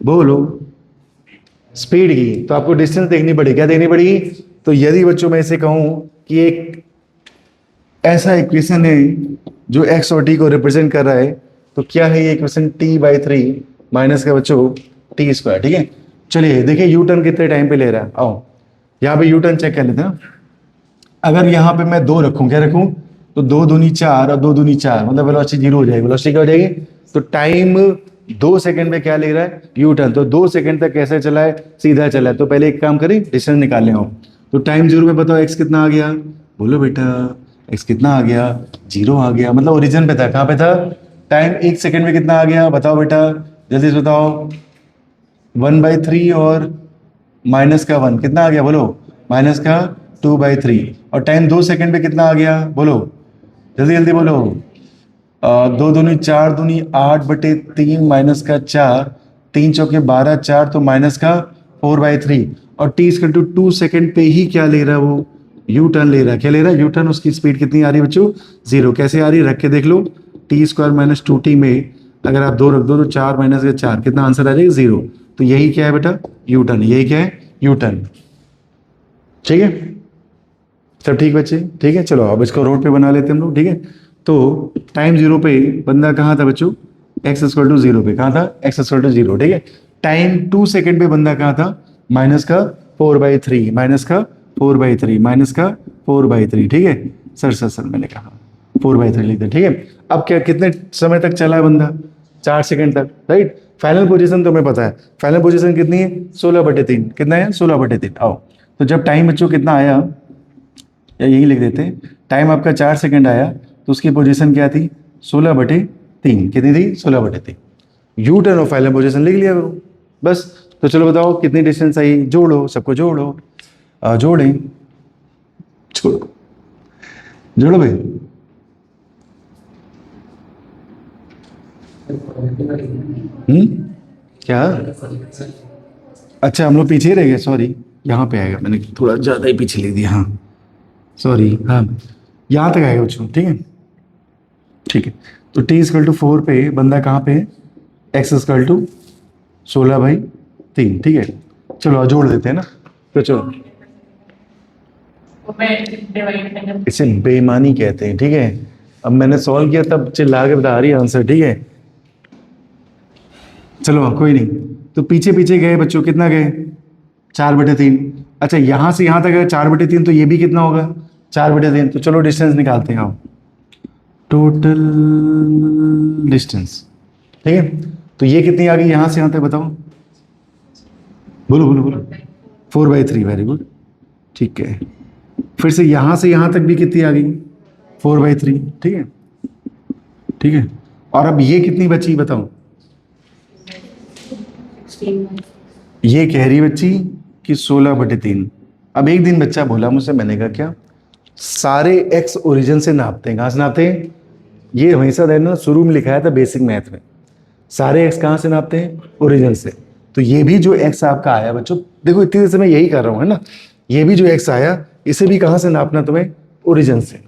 बोलो। स्पीड की, तो आपको डिस्टेंस देखनी पड़ेगी, क्या देखनी पड़ेगी। तो यदि बच्चों मैं इसे कहूं कि एक ऐसा इक्वेशन है जो एक्स और टी को रिप्रेजेंट कर रहा है, तो क्या है ये इक्वेशन, t/3 माइनस का बच्चों t²। ठीक है, चलिए देखिए यू टर्न कितने टाइम पे ले रहा है, आओ यहाँ पे यू टर्न चेक कर लेते हैं। अगर यहाँ पे मैं 2 रखूं, क्या रखूं, तो 2 दूनी 4 और 2 दूनी 4, मतलब वेलोसिटी 0 हो जाएगी। वेलोसिटी क्या हो जाएगी, तो टाइम 2 सेकंड में क्या ले रहा है, यू टर्न। तो 2 सेकंड तक कैसे चला है, सीधा चला है। तो पहले एक काम करें, डिस्टेंस निकाल लें। तो टाइम 0 में बताओ एक्स कितना आ गया, बोलो बेटा, एक्स कितना आ गया, 0 आ गया, मतलब ओरिजिन पे था, कहाँ पे था, टाइम 1 सेकंड में कितना आ गया बताओ बेटा, जल्दी से बताओ। 1/3 और माइनस का 1 कितना आ गया, बोलो, माइनस का 2/3। और टाइम 2 सेकंड पे कितना आ गया, बोलो, जल्दी जल्दी बोलो। 2 दूनी 4 दूनी 8/3 माइनस का 4, 3 चौके 12, 4 तो माइनस का 4/3। और t 2 सेकंड पे ही क्या ले रहा है वो, यू टर्न ले रहा है। क्या ले रहा है, यू टर्न। उसकी स्पीड कितनी आ रही है बच्चों, 0। कैसे आ रही है, रख के देख लो, t² - 2t में अगर आप 2 रख दो तो 4 माइनस का 4, कितना आंसर आ जाएगा, 0। तो यही क्या है बेटा, यू टर्न। यही क्या है, यू टर्न। ठीक है, सब ठीक बच्चे, ठीक है। चलो अब इसको रोड पे बना लेते हैं हम लोग। ठीक है, तो टाइम 0 पे बंदा कहाँ था बच्चों, x = 0 पे, कहाँ था, x = 0। ठीक है, टाइम 2 सेकंड पे बंदा कहाँ था, माइनस का 4/3, माइनस का 4/3, माइनस का 4/3। ठीक है, सर मैंने कहा 4/3 लिख दिया। ठीक है, अब क्या कितने समय तक चला है बंदा, 4 सेकंड तक, राइट। फाइनल पोजीशन तुम्हें पता है, फाइनल पोजीशन कितनी है, 16/3। कितना है, 16/3। आओ, तो जब टाइम बच्चों कितना आया, या यही लिख देते हैं, टाइम आपका 4 सेकंड आया, तो उसकी पोजीशन क्या थी, 16/3। कितनी थी, 16/3। यू टर्न और फाइनल पोजीशन लिख लिया करो बस। तो चलो बताओ कितनी डिस्टेंस आई, जोड़ो, सबको जोड़ो, जोड़ें, जोड़ो, जोड़ो भाई। क्या, अच्छा हम लोग पीछे ही रह गए, सॉरी, यहाँ पे आएगा, मैंने थोड़ा ज़्यादा ही पीछे लिख दिया, हाँ सॉरी। हाँ, यहाँ तक आएगा बच्चों, ठीक है, ठीक है। तो t = 4 पे बंदा कहाँ पे है, x = 16/3। ठीक है, चलो जोड़ देते हैं ना, तो चलो इसे बेईमानी कहते हैं। ठीक है, अब मैंने सॉल्व किया तब चिल्ला के बता रही है आंसर। ठीक है, चलो कोई नहीं। तो पीछे पीछे गए बच्चों, कितना गए, 4/3। अच्छा यहाँ से यहाँ तक है 4/3, तो ये भी कितना होगा, 4/3। तो चलो डिस्टेंस निकालते हैं, आओ, टोटल डिस्टेंस। ठीक है, तो ये कितनी आ गई यहाँ से यहाँ तक बताओ, बोलो बोलो बोलो, 4/3। वेरी गुड, ठीक है। फिर से यहाँ तक भी कितनी आ गई, 4/3। ठीक है, ठीक है। और अब ये कितनी बची बताओ, ये कह रही बच्ची कि 16/3। अब एक दिन बच्चा बोला मुझसे, मैंने कहा क्या, सारे एक्स ओरिजिन से नापते हैं, कहाँ से नापते हैं, ये हमेशा देना शुरू में लिखाया था बेसिक मैथ में, सारे एक्स कहाँ से नापते हैं, ओरिजिन से। तो ये भी जो एक्स आपका आया बच्चों, देखो इतनी देर से मैं यही कर रहा हूँ है ना, ये भी जो एक्स आया इसे भी कहाँ से नापना तुम्हें, ओरिजिन से।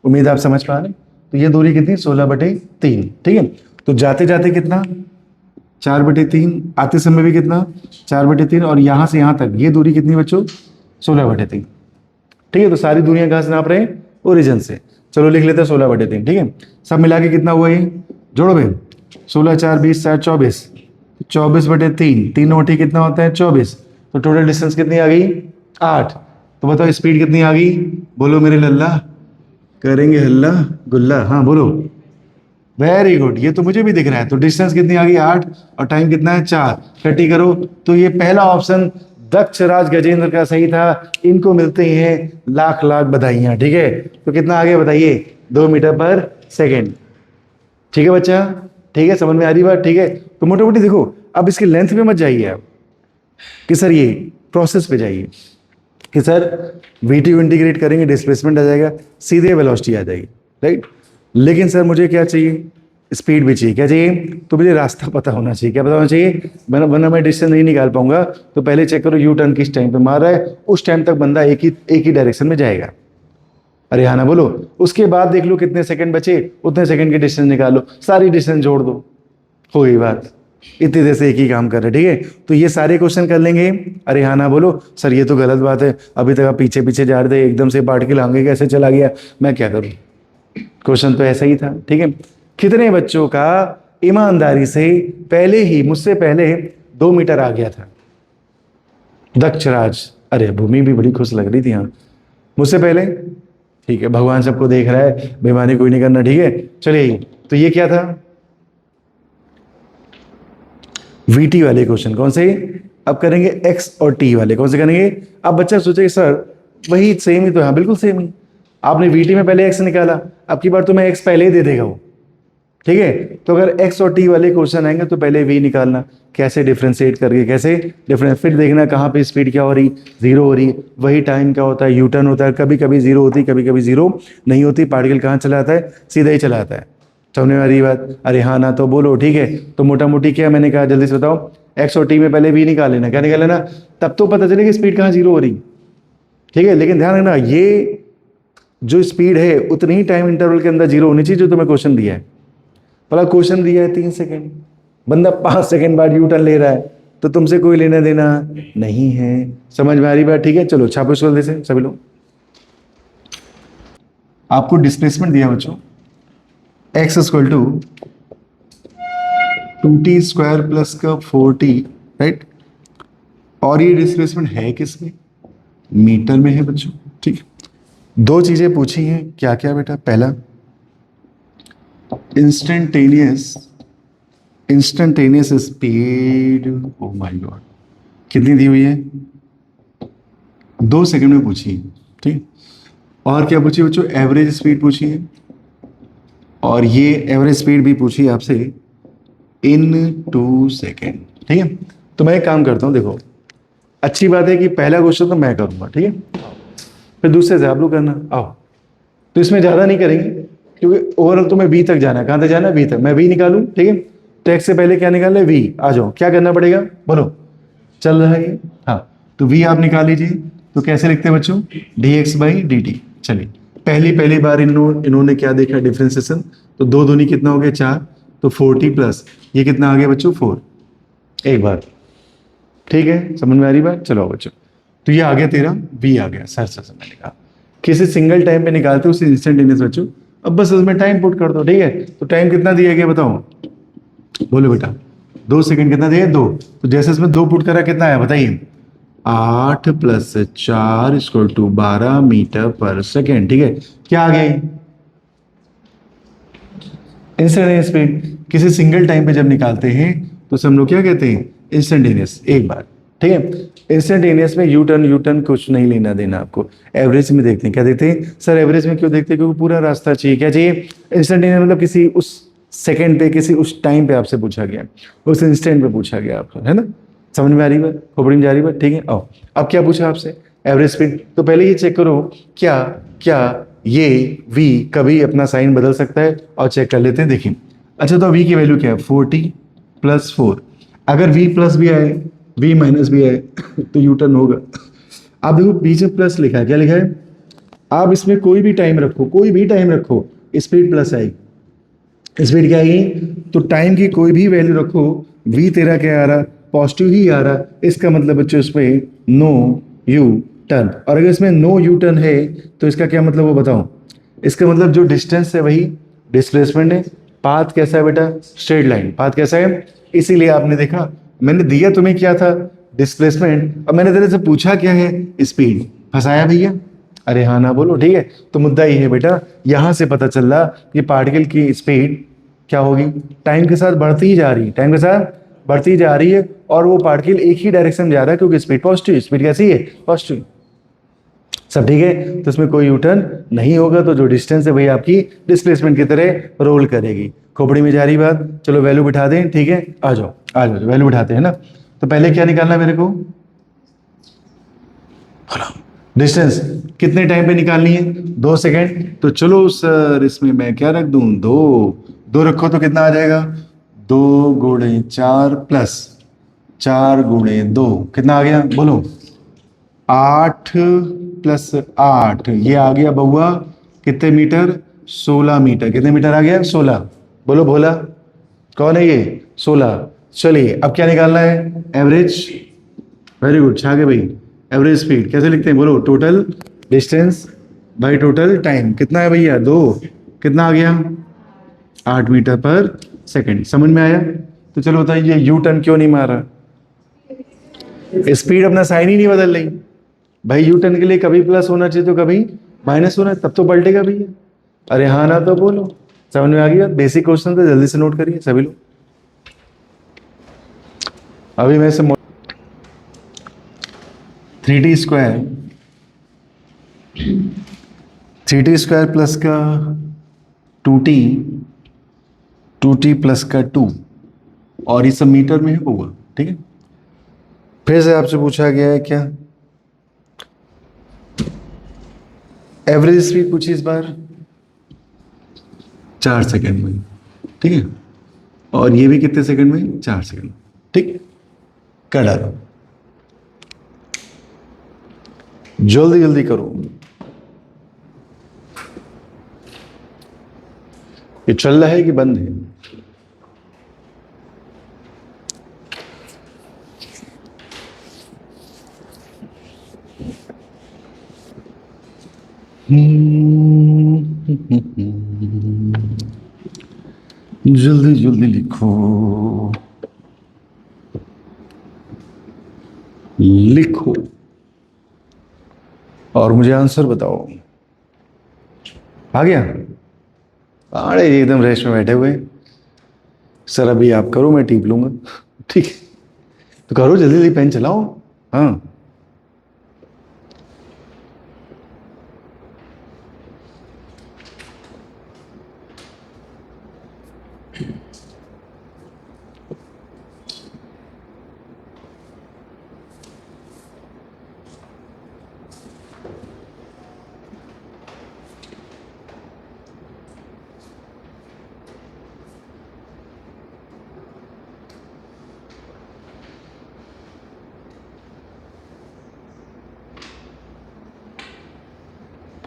उम्मीद आप समझ पा रहे हैं। तो ये दूरी कितनी, 16/3। ठीक है, तो जाते जाते कितना, 4/3, आते समय भी कितना, 4/3, और यहाँ से यहाँ तक ये दूरी कितनी बच्चों, 16/3। ठीक है, तो सारी दूरियां कहाँ से नाप रहे हैं, ओरिजिन से। चलो लिख लेते हैं 16/3। ठीक है, सब मिला के कितना हुआ ये, जोड़ो भाई, 16 4 20 4 24, 24/3, 3 ओटी कितना होता है, 24। तो टोटल डिस्टेंस कितनी आ गई, 8। तो बताओ स्पीड कितनी आ गई, बोलो मेरे लल्ला, करेंगे हल्ला गुल्ला, हाँ बोलो, वेरी गुड, ये तो मुझे भी दिख रहा है। तो डिस्टेंस कितनी आ गई, 8, और टाइम कितना है, 4। कटी करो, तो ये पहला ऑप्शन दक्षराज गजेंद्र का सही था। इनको मिलते हैं लाख लाख बधाइयां। ठीक है, तो कितना आ गया बताइए, 2 मीटर पर सेकेंड। ठीक है बच्चा, ठीक है, समझ में आ रही बात। ठीक है, तो मोटी मोटी देखो, अब इसकी लेंथ पे मत जाइए आप, कि सर ये प्रोसेस पे जाइए कि सर वी2 इंटीग्रेट करेंगे डिस्प्लेसमेंट आ जाएगा, सीधे वेलोसिटी आ जाएगी, राइट। लेकिन सर मुझे क्या चाहिए, स्पीड भी चाहिए। क्या चाहिए? तो मुझे रास्ता पता होना चाहिए। क्या पता होना चाहिए? वरना मैं डिस्टेंस नहीं निकाल पाऊंगा। तो पहले चेक करो यू टर्न किस टाइम पे मार रहा है, उस टाइम तक बंदा एक ही डायरेक्शन में जाएगा। अरे हाँ ना बोलो। उसके बाद देख लो कितने सेकंड बचे, उतने सेकंड की डिस्टेंस निकालो, सारी डिस्टेंस जोड़ दो, हो गई बात। इतनी देर से एक ही काम कर रहे, ठीक है। तो ये सारे क्वेश्चन कर लेंगे। अरे हाँ ना बोलो। सर ये तो गलत बात है, अभी तक आप पीछे पीछे जा रहे थे, एकदम से पार्टिकल आगे कैसे चला गया, मैं क्या करूं? क्वेश्चन तो ऐसा ही था, ठीक है। कितने बच्चों का ईमानदारी से पहले ही, मुझसे पहले 2 मीटर आ गया था? दक्षराज। अरे भूमि भी बड़ी खुश लग रही थी, हाँ मुझसे पहले, ठीक है। भगवान सबको देख रहा है, बेईमानी कोई नहीं करना, ठीक है। चलिए, तो ये क्या था? वीटी वाले क्वेश्चन कौन से? अब करेंगे एक्स और टी वाले। कौन से करेंगे? अब बच्चा सोचे सर वही सेम ही तो है। हाँ बिल्कुल सेम ही। आपने वीटी में पहले एक्स निकाला, अब की बार तो मैं एक्स पहले ही दे देगा वो, ठीक है। तो अगर एक्स और टी वाले क्वेश्चन आएंगे तो पहले वी निकालना, कैसे डिफ्रेंशिएट करके, कैसे डिफरेंस, फिर देखना कहाँ पे स्पीड क्या हो रही, जीरो हो रही। वही टाइम क्या होता है, यू टर्न होता है, कभी कभी जीरो होती, कभी कभी जीरो नहीं होती। पार्टिकल कहाँ चला जाता है? सीधा ही चला जाता है। समझने वाली बात? अरे हाँ ना तो बोलो, ठीक है। तो मोटा मोटी क्या मैंने कहा, जल्दी से बताओ। एक्स और टी में पहले वी निकाल लेना। क्या निकाल लेना? तब तो पता चलेगा स्पीड कहाँ जीरो हो रही, ठीक है। लेकिन ध्यान रखना, ये जो स्पीड है उतनी ही टाइम इंटरवल के अंदर जीरो होनी चाहिए जो तुम्हें क्वेश्चन दिया है। भला क्वेश्चन दिया है 3 सेकंड, बंदा 5 सेकंड बाद यू टर्न ले रहा है, तो तुमसे कोई लेना देना नहीं है। समझ में आ रही बात? ठीक है। चलो छापो इसको जल्दी से सभी लोग। आपको डिस्प्लेसमेंट दिया बच्चों, x equal to 2t square plus का 4t, राइट। और ये डिस्प्लेसमेंट है किसमें? मीटर में है बच्चों, ठीक है। 2 चीजें पूछी हैं, क्या क्या बेटा? पहला instantaneous speed, oh my God, कितनी दी हुई है? 2 सेकंड में पूछी है, ठीक। और क्या पूछी बच्चों? एवरेज स्पीड पूछी है, और ये एवरेज स्पीड भी पूछी आपसे इन 2 सेकेंड, ठीक है। तो मैं एक काम करता हूं, देखो अच्छी बात है कि पहला क्वेश्चन तो मैं करूंगा, ठीक है, फिर दूसरे से आप लोग करना। आओ, तो इसमें ज्यादा नहीं करेंगे क्योंकि ओवरऑल तुम्हें बी तक जाना है। कहां तक जाना है? बी तक। मैं बी निकालूं, ठीक है। तो एक्स से पहले क्या निकाल ले? वी। आ जाओ, क्या करना पड़ेगा बोलो? चल रहा है ये, हाँ। तो वी आप निकाल लीजिए। तो कैसे लिखते हैं बच्चों? D x by d T. चलिए, पहली बार इन्होंने क्या देखा? डिफरेंशिएशन। तो 2 दूनी कितना हो गया? 4। तो 4t प्लस ये कितना आ गया बच्चों? 4। एक बार, ठीक है। समझ में आ रही बात? चलो बच्चों, तो ये आ गया तेरा बी आ गया। सर मैंने कहा किसी सिंगल टाइम पे निकालते हो उसे इंस्टेंटेनियस बच्चों। अब बस उसमें टाइम पुट कर दो, ठीक है। तो टाइम कितना दिया गया बताओ, बोलो बेटा? 2 सेकंड। कितना दिया? 2। तो जैसे इसमें 2 पुट करा, कितना आया बताइए? 8 प्लस 4 इक्वल टू 12 मीटर पर सेकेंड, ठीक है। क्या आ गया? Instantaneous speed. किसी सिंगल टाइम पे जब निकालते हैं तो सब लोग क्या कहते हैं? इंस्टेंटेनियस, एक बार, ठीक है। इंस्टेंटेनियस में यू टर्न कुछ नहीं लेना देना आपको। एवरेज में देखते हैं, क्या देखते हैं सर? एवरेज में क्यों देखते हैं? क्योंकि पूरा रास्ता चाहिए। क्या चाहिए? इंस्टेंटेनियस मतलब किसी उस सेकंड पे, किसी उस टाइम पे आपसे पूछा गया, उस इंस्टेंट पे पूछा गया आपको, है ना। समझ में आ रही बात? खोपड़ी में जा रही बात? ठीक है। आओ, अब क्या पूछा आपसे? Average speed. तो पहले ये चेक करो, क्या क्या ये v कभी अपना साइन बदल सकता है? और चेक कर लेते हैं, देखिए। अच्छा, तो v की वैल्यू क्या है? 40 प्लस 4। अगर v प्लस भी आए, v माइनस भी आए तो यू टर्न होगा। आप देखो बीच में प्लस लिखा है, क्या लिखा है? आप इसमें कोई भी टाइम रखो, कोई भी टाइम रखो, स्पीड प्लस आएगी। स्पीड क्या आएगी? तो टाइम की कोई भी वैल्यू रखो, v तेरा क्या आ रहा? पॉजिटिव ही आ रहा। इसका मतलब बच्चों इसमें नो यू टर्न। और अगर इसमें नो यू टर्न है तो इसका क्या मतलब वो बताओ? इसका मतलब जो डिस्टेंस है वही डिस्प्लेसमेंट है। पाथ कैसा है बेटा? Straight line. पाथ कैसा है? इसीलिए आपने देखा, मैंने दिया तुम्हें क्या था? डिस्प्लेसमेंट। अब मैंने तेरे से पूछा क्या है? स्पीड। फंसाया भैया? अरे हाँ ना बोलो, ठीक है। तो मुद्दा ये है बेटा, यहां से पता चल रहा कि पार्टिकल की स्पीड क्या होगी? टाइम के साथ बढ़ती ही जा रही है, टाइम के साथ बढ़ती जा रही है, और वो पार्टिकल एक ही डायरेक्शन में जा रहा है क्योंकि स्पीड पॉजिटिव। स्पीड कैसी है? पॉजिटिव। सब ठीक है। तो इसमें कोई यू टर्न नहीं होगा, तो जो डिस्टेंस है वही आपकी डिस्प्लेसमेंट की तरह रोल करेगी। खोपड़ी में जा रही बात? चलो वैल्यू बिठा दें, ठीक है। आ जाओ वैल्यू बिठाते हैं ना। तो पहले क्या निकालना है मेरे को? डिस्टेंस कितने टाइम पे निकालनी है? 2 सेकेंड। तो चलो सर इसमें मैं क्या रख दूं? 2। 2 रखो तो कितना आ जाएगा? 2 × 4 प्लस 4 × 2 कितना आ गया बोलो? 8 + 8 ये आ गया बउआ कितने मीटर? 16 मीटर। कितने मीटर आ गया? 16। बोलो भोला कौन है ये? 16। चलिए अब क्या निकालना है? एवरेज। वेरी गुड छागे भाई। एवरेज स्पीड कैसे लिखते हैं बोलो? Total distance by total time. कितना है भैया? 2। कितना आ गया? 8 मीटर पर सेकंड। समझ में आया? तो चलो बताइए यू टर्न क्यों नहीं मारा? स्पीड अपना साइन ही नहीं बदल रही भाई। यू टर्न के लिए कभी प्लस होना चाहिए तो कभी माइनस होना, तब तो पलटेगा भैया। अरे हाँ ना तो बोलो। समझ में आ गया? बेसिक क्वेश्चन तो जल्दी से नोट करिए सभी लोग। अभी मैं से 3t² 3t² प्लस का 2t 2t प्लस का 2 और ये सब मीटर में है बउआ। ठीक है। फिर से आपसे पूछा गया है क्या? एवरेज स्पीड पूछी इस बार 4 सेकंड में। ठीक है। और ये भी कितने सेकंड में? 4 सेकंड। ठीक। कर डालो जल्दी जल्दी करो। ये चल रहा है कि बंद है? जल्दी जल्दी लिखो लिखो और मुझे आंसर बताओ। आ गया? अरे एकदम रेस्ट में बैठे हुए। सर अभी आप करो मैं टीप लूंगा। ठीक है तो करो जल्दी जल्दी पेन चलाओ। हाँ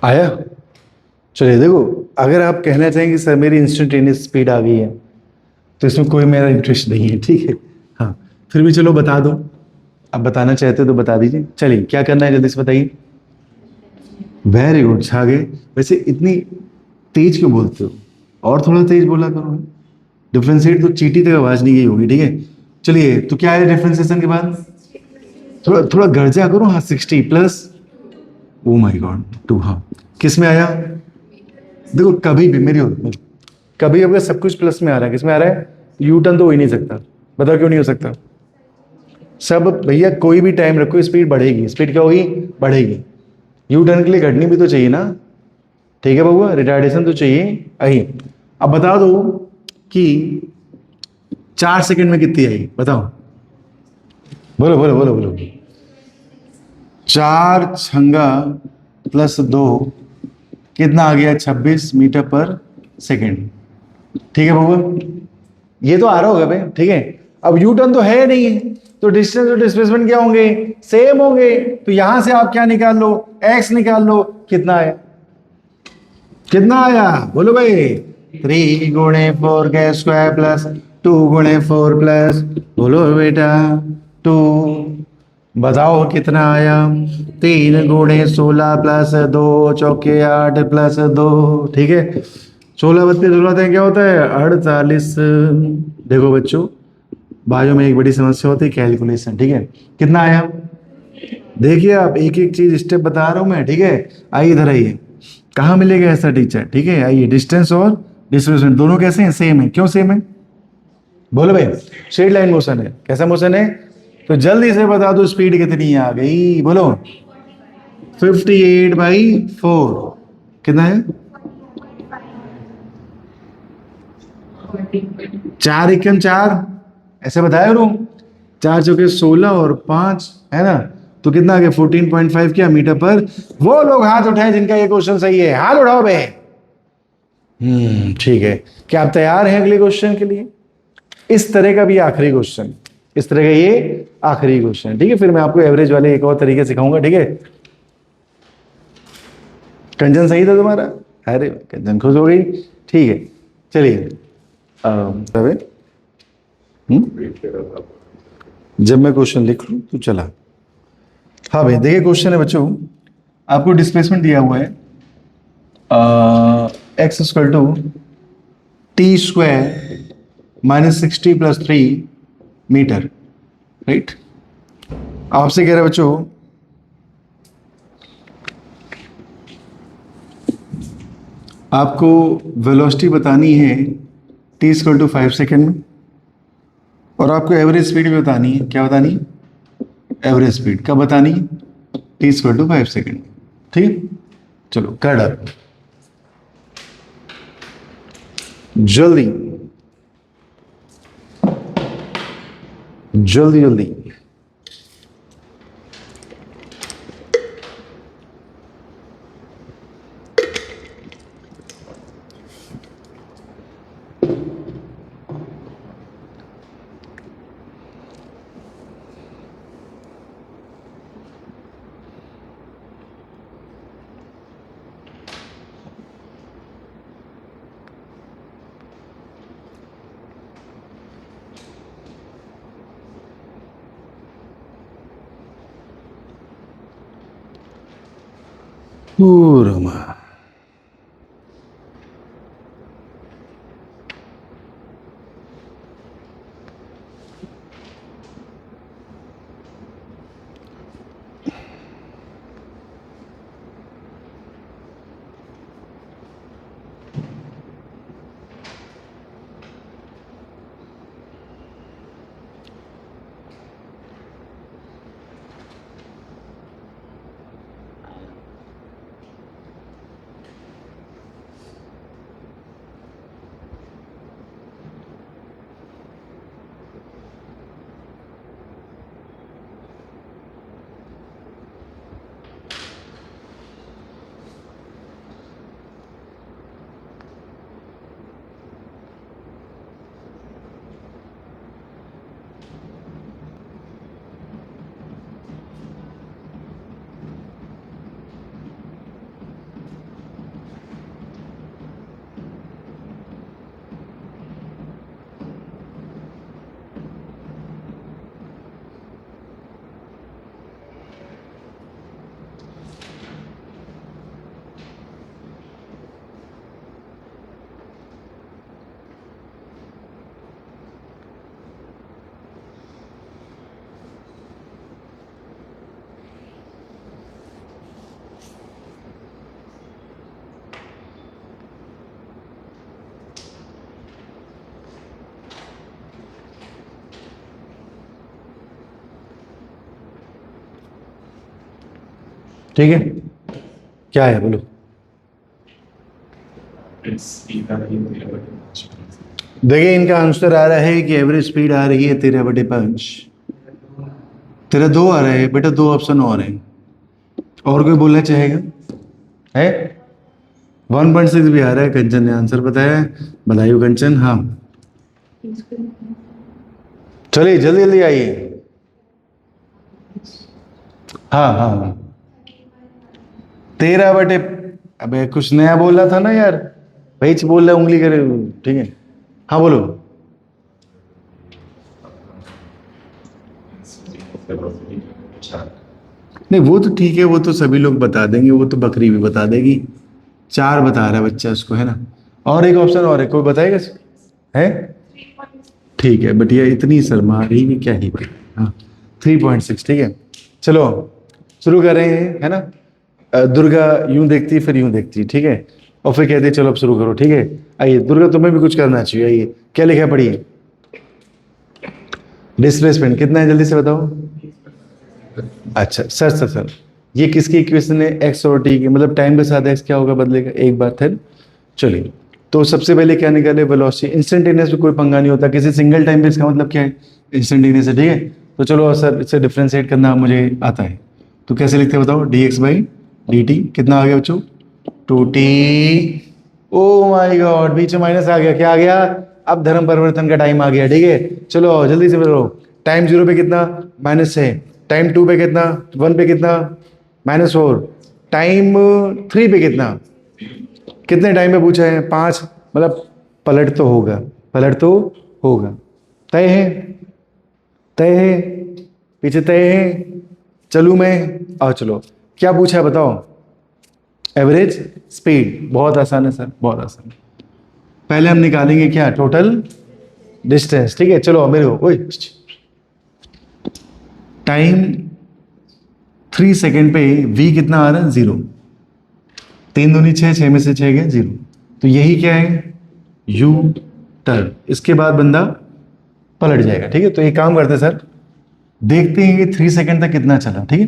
आया? चलिए देखो, अगर आप कहना चाहें कि सर मेरी इंस्टेंटेनियस स्पीड आ गई है तो इसमें कोई मेरा इंटरेस्ट नहीं है। ठीक है। हाँ फिर भी चलो बता दो। आप बताना चाहते हो तो बता दीजिए। चलिए क्या करना है जल्दी से बताइए। वेरी गुड छागे। वैसे इतनी तेज क्यों बोलते हो? और थोड़ा तेज बोला करो। डिफ्रेंशिएट तो चीटी तक आवाज नहीं गई होगी। ठीक है। चलिए तो क्या है डिफ्रेंशिएशन के बाद? थोड़ा थोड़ा गर्जा करो। हाँ 60 प्लस ओ माय गॉड 2। हाँ किस में आया? देखो कभी भी कभी अगर सब कुछ प्लस में आ रहा है, किस में आ रहा है? यू टर्न तो हो ही नहीं सकता। बताओ क्यों नहीं हो सकता? सब भैया कोई भी टाइम रखो स्पीड बढ़ेगी। स्पीड क्या होगी? बढ़ेगी। यू टर्न के लिए घटनी भी तो चाहिए ना। ठीक है बउआ, रिटार्डेशन तो चाहिए। आई अब बता दो कि 4 सेकंड में कितनी आई? बताओ बोलो बोलो बोलो बोलो। 4 छंगा प्लस 2 कितना आ गया? 26 मीटर पर सेकंड। ठीक है बउआ, ये तो आ रहा होगा भाई। ठीक है। अब यू टर्न तो है नहीं, तो डिस्टेंस और डिस्प्लेसमेंट क्या होंगे? सेम होंगे। तो यहां से आप क्या निकाल लो? एक्स निकाल लो। कितना आया? कितना आया बोलो भाई? 3 × 4 के स्क्वायर प्लस 2 × 4 प्लस बोलो बेटा 2। बताओ कितना आया? 3 × 16 प्लस 2 चौके 8 प्लस 2। ठीक है। 16 32 16 क्या होता है? 48। देखो बच्चों, बायो में एक बड़ी समस्या होती है कैलकुलेशन। ठीक है। कितना आया? देखिए आप एक एक चीज स्टेप बता रहा हूं मैं। ठीक है। आइए इधर आइए। कहाँ मिलेगा ऐसा टीचर? ठीक है। आइए डिस्टेंस और डिस्प्लेसमेंट दोनों कैसे हैं? सेम है। क्यों सेम है बोलो भाई? स्ट्रेट लाइन मोशन है। कैसा मोशन है? तो जल्दी से बता दो स्पीड कितनी आ गई बोलो? 58/4 कितना है? 4 × 4 ऐसे बताया करूं। 4 चौके 16 और 5 है ना, तो कितना आ गया 14.5 क्या मीटर पर। वो लोग हाथ उठाए जिनका ये क्वेश्चन सही है, हाथ उठाओ बे। ठीक है, क्या आप तैयार हैं अगले क्वेश्चन के लिए? इस तरह का भी आखिरी क्वेश्चन, इस तरह का ये आखिरी क्वेश्चन, ठीक है। फिर मैं आपको एवरेज वाले एक और तरीके सिखाऊंगा, ठीक है। कंचन सही था तुम्हारा? अरे कंचन खुश हो गई, ठीक है। चलिए जब मैं क्वेश्चन लिख लूं तो चला। हाँ भाई देखिए, क्वेश्चन है बच्चों, आपको डिस्प्लेसमेंट दिया हुआ है x equal to t square minus 60 प्लस 3 मीटर, राइट। आपसे कह रहा है बच्चों आपको वेलोसिटी बतानी है टी इक्वल टू 5 सेकेंड में, और आपको एवरेज स्पीड भी बतानी है। क्या बतानी है? एवरेज स्पीड कब बतानी है? टी इक्वल टू 5 सेकेंड, ठीक। चलो कर डाल जल्दी जल्दी जल्दी। पूरमा ठीक है, क्या है बोलो। देखिए इनका आंसर आ रहा है कि एवरेज स्पीड आ रही है 13/5। तेरा 2 आ रहा है बेटा, 2 ऑप्शन और हैं। और कोई बोलना चाहेगा? है 1.6 भी आ रहा है। कंचन ने आंसर बताया, बधाई कंचन। हाँ चलिए जल्दी जल्दी आइए। हाँ हाँ 13/, अबे कुछ नया बोल रहा था ना यार, भाई बोल रहा उंगली करे, ठीक है। हाँ बोलो। नहीं वो तो ठीक है, वो तो सभी लोग बता देंगे, वो तो बकरी भी बता देगी। 4 बता रहा है बच्चा उसको, है ना। और एक ऑप्शन और है, कोई बताएगा? है ठीक है, बट ये इतनी शर्मा रही है क्या ही। हाँ 3.6, ठीक है। चलो शुरू कर रहे हैं, है ना। दुर्गा यूं देखती फिर यूं देखती, ठीक है, और फिर कहती चलो अब शुरू करो, ठीक है। आइए दुर्गा, तुम्हें भी कुछ करना चाहिए। आइए क्या लिखा है पढ़िए। डिस्प्लेसमेंट कितना है जल्दी से बताओ। अच्छा सर ये किसकी इक्वेशन है? एक्स और टी की, मतलब टाइम के साथ एक्स क्या होगा, बदलेगा एक बार थे। चलिए तो सबसे पहले क्या निकाले? वेलोसिटी। इंस्टेंटेनियस में कोई पंगा नहीं होता, किसी सिंगल टाइम पे इसका मतलब क्या है? इंस्टेंटेनियस है, ठीक है। तो चलो सर इससे डिफ्रेंशिएट करना मुझे आता है। तो कैसे लिखते हैं बताओ, dx/dt कितना आ गया बच्चों, 2t। ओ माय गॉड, बीच में माइनस आ गया, क्या आ गया, अब धर्म परिवर्तन का टाइम आ गया। ठीक है, चलो जल्दी से बोलो, टाइम 0 पे कितना, -6, टाइम 2 पे कितना, 1 पे कितना, -4, टाइम 3 पे कितना, कितने टाइम पे पूछा है, 5, मतलब पलट तो होगा, पलट तो होगा। तय है, तय है, पीछे तय है, चलूं मैं, आओ चलो, क्या पूछा है बताओ, एवरेज स्पीड। बहुत आसान है सर, बहुत आसान। पहले हम निकालेंगे क्या, टोटल डिस्टेंस। ठीक है, चलो मेरे को, ओए टाइम 3 सेकेंड पे v कितना आ रहा है, 0, 3 दूनी 6, 6 में से 6 गए 0, तो यही क्या है, यू टर्न। इसके बाद बंदा पलट जाएगा। ठीक है, तो एक काम करते हैं सर, देखते हैं कि 3 सेकेंड तक कितना चला। ठीक है,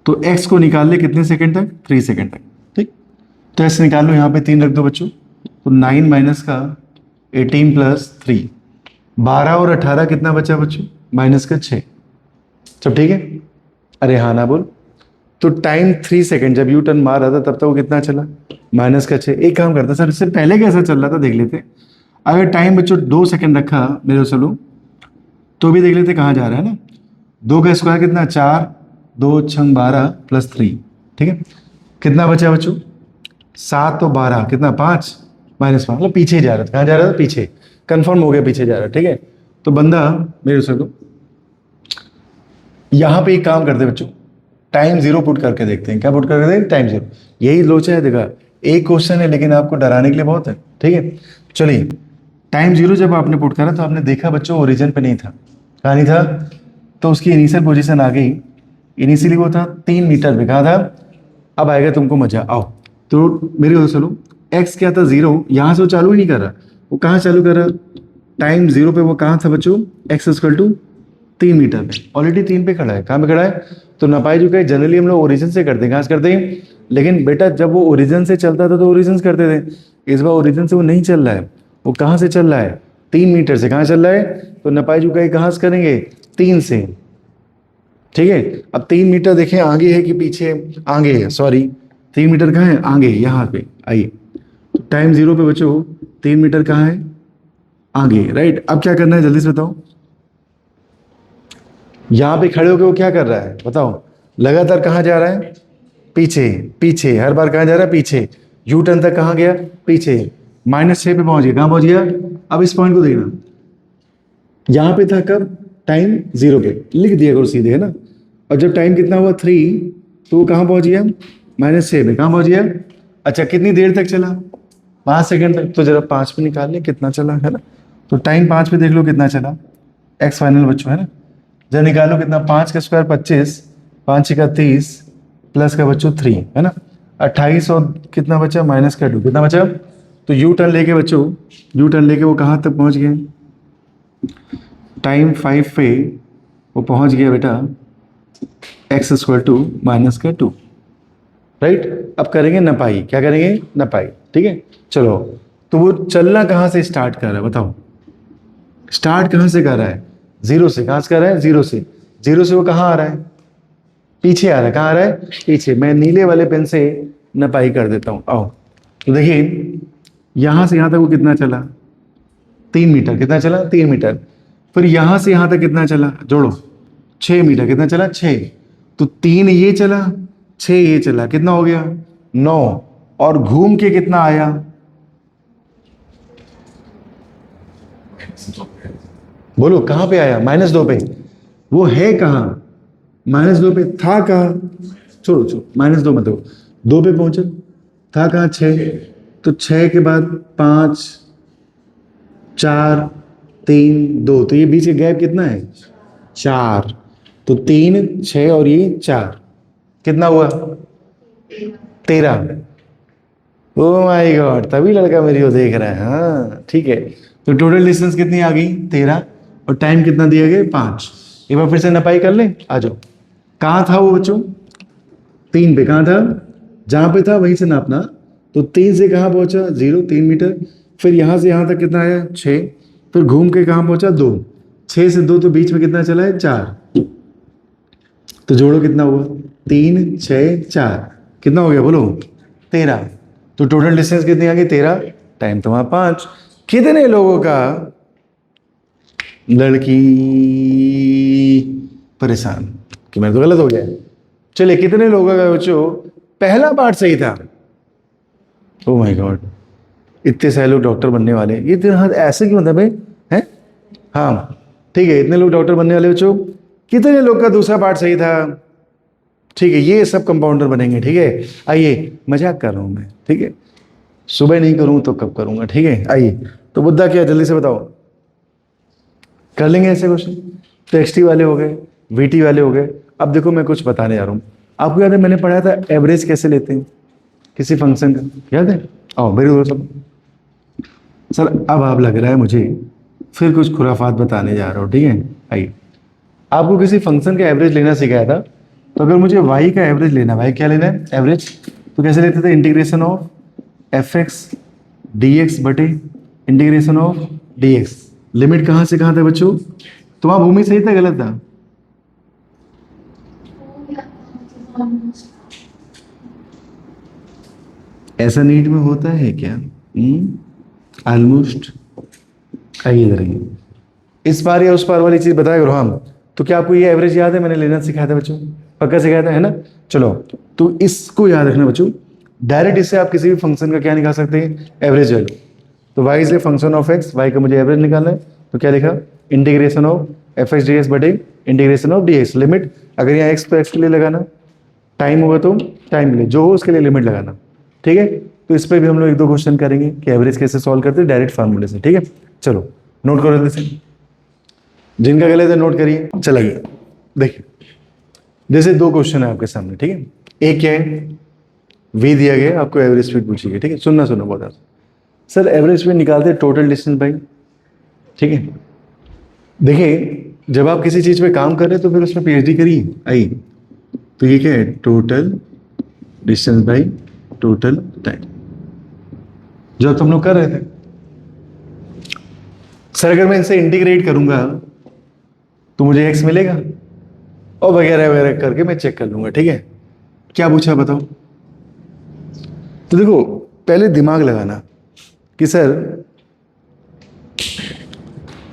तो x को निकाल ले कितने सेकेंड तक, 3 सेकेंड तक। ठीक, तो x निकाल लो, यहाँ पे 3 रख दो बच्चों, तो 9 माइनस का 18 प्लस 3, 12 और 18 कितना बचा बच्चों, माइनस का 6। सब ठीक है, अरे हाँ ना बोल। तो टाइम 3 सेकेंड जब यू टर्न मार रहा था तब तक वो कितना चला, माइनस का 6। एक काम करता सर, इससे पहले कैसा चल रहा था देख लेते। अगर टाइम बच्चों 2 सेकेंड रखा मेरे चलो, तो भी देख लेते कहाँ जा रहा है ना। 2 का स्क्वायर कितना, 4, 2 छंग 12 प्लस 3। ठीक है, कितना बचा बच्चों, 7 और 12 कितना, 5, -5, मतलब पीछे जा रहा था। कहाँ जा रहा था, पीछे, कंफर्म हो गया पीछे जा रहा है। ठीक है, तो बंदा मेरे से तो यहाँ पे एक काम करते बच्चों, टाइम 0 पुट करके देखते हैं। क्या पुट करके देखते हैं, टाइम 0। यही लोचा है, देखा एक क्वेश्चन है लेकिन आपको डराने के लिए बहुत है। ठीक है, चलिए टाइम 0 जब आपने पुट करा तो आपने देखा बच्चों ओरिजिन पे नहीं था। कहाँ नहीं था, तो उसकी इनिशियल पोजीशन आ गई, इनिशियली वो था 3 मीटर पे। कहाँ था, अब आएगा तुमको मजा, आओ। तो मेरे को चलो, एक्स क्या था, 0, यहाँ से वो चालू ही नहीं कर रहा, वो कहाँ चालू कर रहा, टाइम 0 पे वो कहाँ था बच्चों, एक्स इक्वल टू 3 मीटर पे, ऑलरेडी 3 पे खड़ा है। कहाँ पे खड़ा है, तो नपाई जो है जनरली हम लोग ओरिजिन से करते हैं, कहाँ से करते हैं, लेकिन बेटा जब वो ओरिजिन से चलता था तो ओरिजिन से करते थे। इस बार ओरिजिन से वो नहीं चल रहा है, वो कहाँ से चल रहा है, 3 मीटर से। कहाँ चल रहा है, तो नपाई जो है कहाँ से करेंगे, 3 से। ठीक है, अब 3 मीटर देखें आगे है कि पीछे, आगे है, सॉरी 3 मीटर कहाँ है, आगे, यहाँ पे आइए। तो टाइम 0 पे बच्चों 3 मीटर कहाँ है, आगे, राइट। अब क्या करना है जल्दी से बताओ, यहां पे खड़े होकर वो क्या कर रहा है बताओ, लगातार कहां जा रहा है, पीछे, पीछे, हर बार कहां जा रहा है, पीछे। यू टर्न तक कहां गया, पीछे, -6 पे पहुंच गया। कहां पहुंच गया, अब इस पॉइंट को देखना, यहां पे था कब, टाइम 0 पे, लिख दिया करो सीधे, है ना। और जब टाइम कितना हुआ 3, तो वो कहां पहुंच गया, -6 पे। कहां पहुंच गया, अच्छा कितनी देर तक चला, 5 सेकेंड तक। तो जरा 5 पे निकाल ले कितना चला, है ना। तो टाइम 5 पे देख लो कितना चला, एक्स फाइनल बच्चों, है ना। जब निकालो कितना, 5 का स्क्वायर 25, 5 का 30 प्लस का बच्चों 3, है ना, 28 और कितना बचा, -2, कितना बचा। तो यू टर्न लेके बच्चों, यू टर्न लेके वो कहाँ तक पहुँच गए, टाइम 5 पे वो पहुँच गया बेटा एक्स स्क्वायर टू -2, राइट। अब करेंगे नपाई, क्या करेंगे, नपाई। ठीक है, चलो, तो वो चलना कहाँ से स्टार्ट कर रहा है बताओ, स्टार्ट कहाँ से कर रहा है, 0 से। कहाँ से कर रहा है, 0 से। 0 से वो कहाँ आ रहा है, पीछे आ रहा है। कहाँ आ रहा है, पीछे। मैं नीले वाले पेन से नपाई कर देता हूँ, आओ। तो देखिए यहाँ से यहाँ तक वो कितना चला, 3 मीटर। कितना चला, 3 मीटर। फिर यहाँ से यहाँ तक कितना चला, जोड़ो, 6 मीटर। कितना चला, 6। तो 3 ये चला, 6 ये चला, कितना हो गया, 9। और घूम के कितना आया, बोलो कहां पे आया, -2 पे। वो है कहां, -2 पे था कहां, छोड़ो छोड़ो, -2 मत दो, 2 पे पहुंचे, था कहां, 6। तो 6 के बाद 5, 4, 3, 2, तो ये बीच का गैप कितना है, 4। तो 3, 6 और ये 4, कितना हुआ, 13। ओ माय गॉड, तभी लड़का मेरी को देख रहा है, हाँ ठीक है। तो टोटल डिस्टेंस कितनी आ गई, 13, और टाइम कितना दिया गया, 5। एक बार फिर से नपाई कर ले, आ जाओ। कहाँ था वो बच्चों, 3 पे। कहाँ था, जहाँ पे था वहीं से नापना। तो 3 से कहाँ पहुंचा, 0, 3 मीटर। फिर यहाँ से यहाँ तक कितना आया, 6। फिर घूम के कहाँ पहुंचा, 2। 6 से 2 तो बीच में कितना चला है, 4। तो जोड़ो कितना हुआ, 3 6 4, कितना हो गया बोलो? 13। तो टोटल डिस्टेंस कितनी आ गई? 13, टाइम तो वहां 5। कितने लोगों का लड़की परेशान कि मेरे तो गलत हो गया। चलिए, कितने लोगों का बच्चों पहला पार्ट सही था? ओ माय गॉड, इतने सारे लोग डॉक्टर बनने वाले, ये तेरा हाथ ऐसे क्यों होता है भाई? हैं? हाँ ठीक है, इतने लोग डॉक्टर बनने वाले बच्चों, कितने लोग का दूसरा पार्ट सही था? ठीक है, ये सब कंपाउंडर बनेंगे। ठीक है, आइए, मजाक कर रहा हूं मैं। ठीक है, सुबह नहीं करूं तो कब करूंगा? ठीक है, आइए। तो बुद्धा क्या, जल्दी से बताओ, कर लेंगे ऐसे क्वेश्चन? तो एक्सटी वाले हो गए, वीटी वाले हो गए। अब देखो, मैं कुछ बताने जा रहा हूं। आपको याद है मैंने पढ़ाया था एवरेज कैसे लेते हैं किसी फंक्शन का? याद है? आओ मेरे दोस्त सब। सर अब आप लग रहा है मुझे फिर कुछ खुराफात बताने जा रहा हूं। ठीक है, आइए। आपको किसी फंक्शन का एवरेज लेना सिखाया था, तो अगर मुझे वाई का एवरेज लेना, वाई क्या लेना है? एवरेज। तो कैसे लेते थे? Integration of F X D X बटे integration of D X. Limit कहां से कहां था बच्चों? तो वहां भूमि सही था गलत था? ऐसा नीट में होता है क्या? ऑलमोस्ट। आइए इधर आइए, इस बार या उस बार वाली चीज बताया करो हम। तो क्या आपको ये एवरेज याद है? मैंने लेना सिखाया था बच्चों, पक्का सिखाया था, है ना? चलो, तो इसको याद रखना बच्चों। डायरेक्ट इससे आप किसी भी फंक्शन का क्या निकाल सकते हैं? Average value. तो Y is a function of X, Y का मुझे एवरेज निकालना है, तो क्या लिखा? Integration of F X D X बटे integration of D X. Limit अगर यहाँ एक्स तो एक्स के लिए लगाना, टाइम होगा तो टाइम के लिए, जो हो उसके लिए लिमिट लगाना। ठीक है, तो इस पर भी हम लोग 1-2 क्वेश्चन करेंगे कि एवरेज कैसे सॉल्व करते हैं डायरेक्ट फार्मूले से। ठीक है, चलो नोट करो जल्दी से, जिनका गलत है नोट करिए। चलिए देखिए, जैसे 2 क्वेश्चन है आपके सामने। ठीक है, एक क्या है? वी दिया गया, आपको एवरेज स्पीड पूछी गई। ठीक है, सुनना सुनो बहुत आसान। सर एवरेज स्पीड निकालते हैं टोटल डिस्टेंस बाई। ठीक है, देखिए जब आप किसी चीज पे काम कर रहे हैं तो फिर उसमें पीएचडी करिए। आइए, तो ये क्या है? Total distance by total time, जो अब तुम लोग कर रहे थे। सर अगर मैं इनसे इंटीग्रेट करूंगा तो मुझे एक्स मिलेगा, और वगैरह वगैरह करके मैं चेक कर लूंगा। ठीक है, क्या पूछा बताओ? तो देखो, पहले दिमाग लगाना कि सर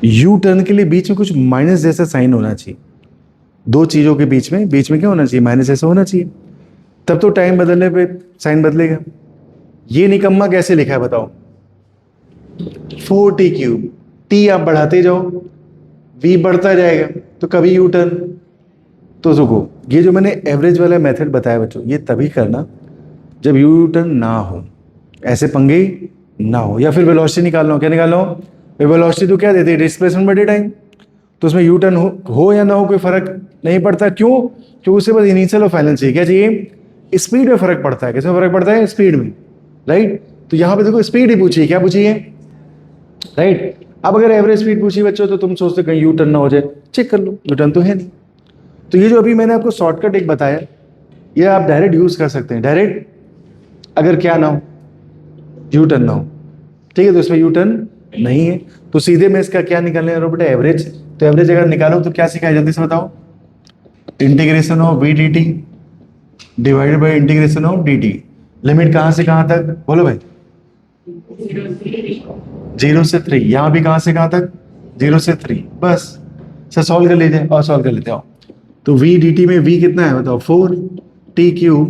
यू टर्न के लिए बीच में कुछ माइनस जैसा साइन होना चाहिए। 2 चीजों के बीच में क्या होना चाहिए? माइनस जैसा होना चाहिए, तब तो टाइम बदलने पे साइन बदलेगा। ये निकम्मा कैसे लिखा है बताओ? 4t³। टी आप बढ़ाते जाओ, वी बढ़ता जाएगा, तो कभी यू टर्न। तो रुको, ये जो मैंने एवरेज वाला मेथड बताया बच्चों, ये तभी करना जब यू टर्न ना हो, ऐसे पंगे ना हो, या फिर वेलोसिटी निकालना हो। क्या निकालना हो? वेलोसिटी तो क्या देती है? डिस्प्लेसमेंट बटे टाइम। तो उसमें यू टर्न हो या ना हो कोई फर्क नहीं पड़ता। क्यों? क्योंकि उसके बाद इनिशियल और फाइनल चाहिए। क्या चाहिए? स्पीड में फर्क पड़ता है। किसमें फर्क पड़ता है? स्पीड में, राइट? तो यहां पे देखो स्पीड ही पूछी है। क्या पूछी है? राइट। अब अगर एवरेज स्पीड पूछी बच्चों तो तुम सोचते कहीं यू टर्न ना हो जाए, चेक कर लो, यू टर्न तो है नहीं। तो ये जो अभी मैंने आपको शॉर्टकट एक बताया, ये आप डायरेक्ट यूज कर सकते हैं। डायरेक्ट अगर क्या ना हो, यू टर्न ना हो, ठीक है, तो इसमें यू टर्न नहीं है, तो सीधे मैं इसका क्या निकालने वाला हूं बेटा? एवरेज। तो एवरेज अगर निकालो तो क्या सिखाया, जल्दी से बताओ? Integration of v d t divided by integration of d t. Limit कहां से कहां तक बोलो भाई? 0 से 3। यहां भी कहां से कहां तक? 0 से 3। बस सर सॉल्व कर लीजिए, और सॉल्व कर लेते हो। तो वी डी टी में वी कितना है बताओ? 4t³,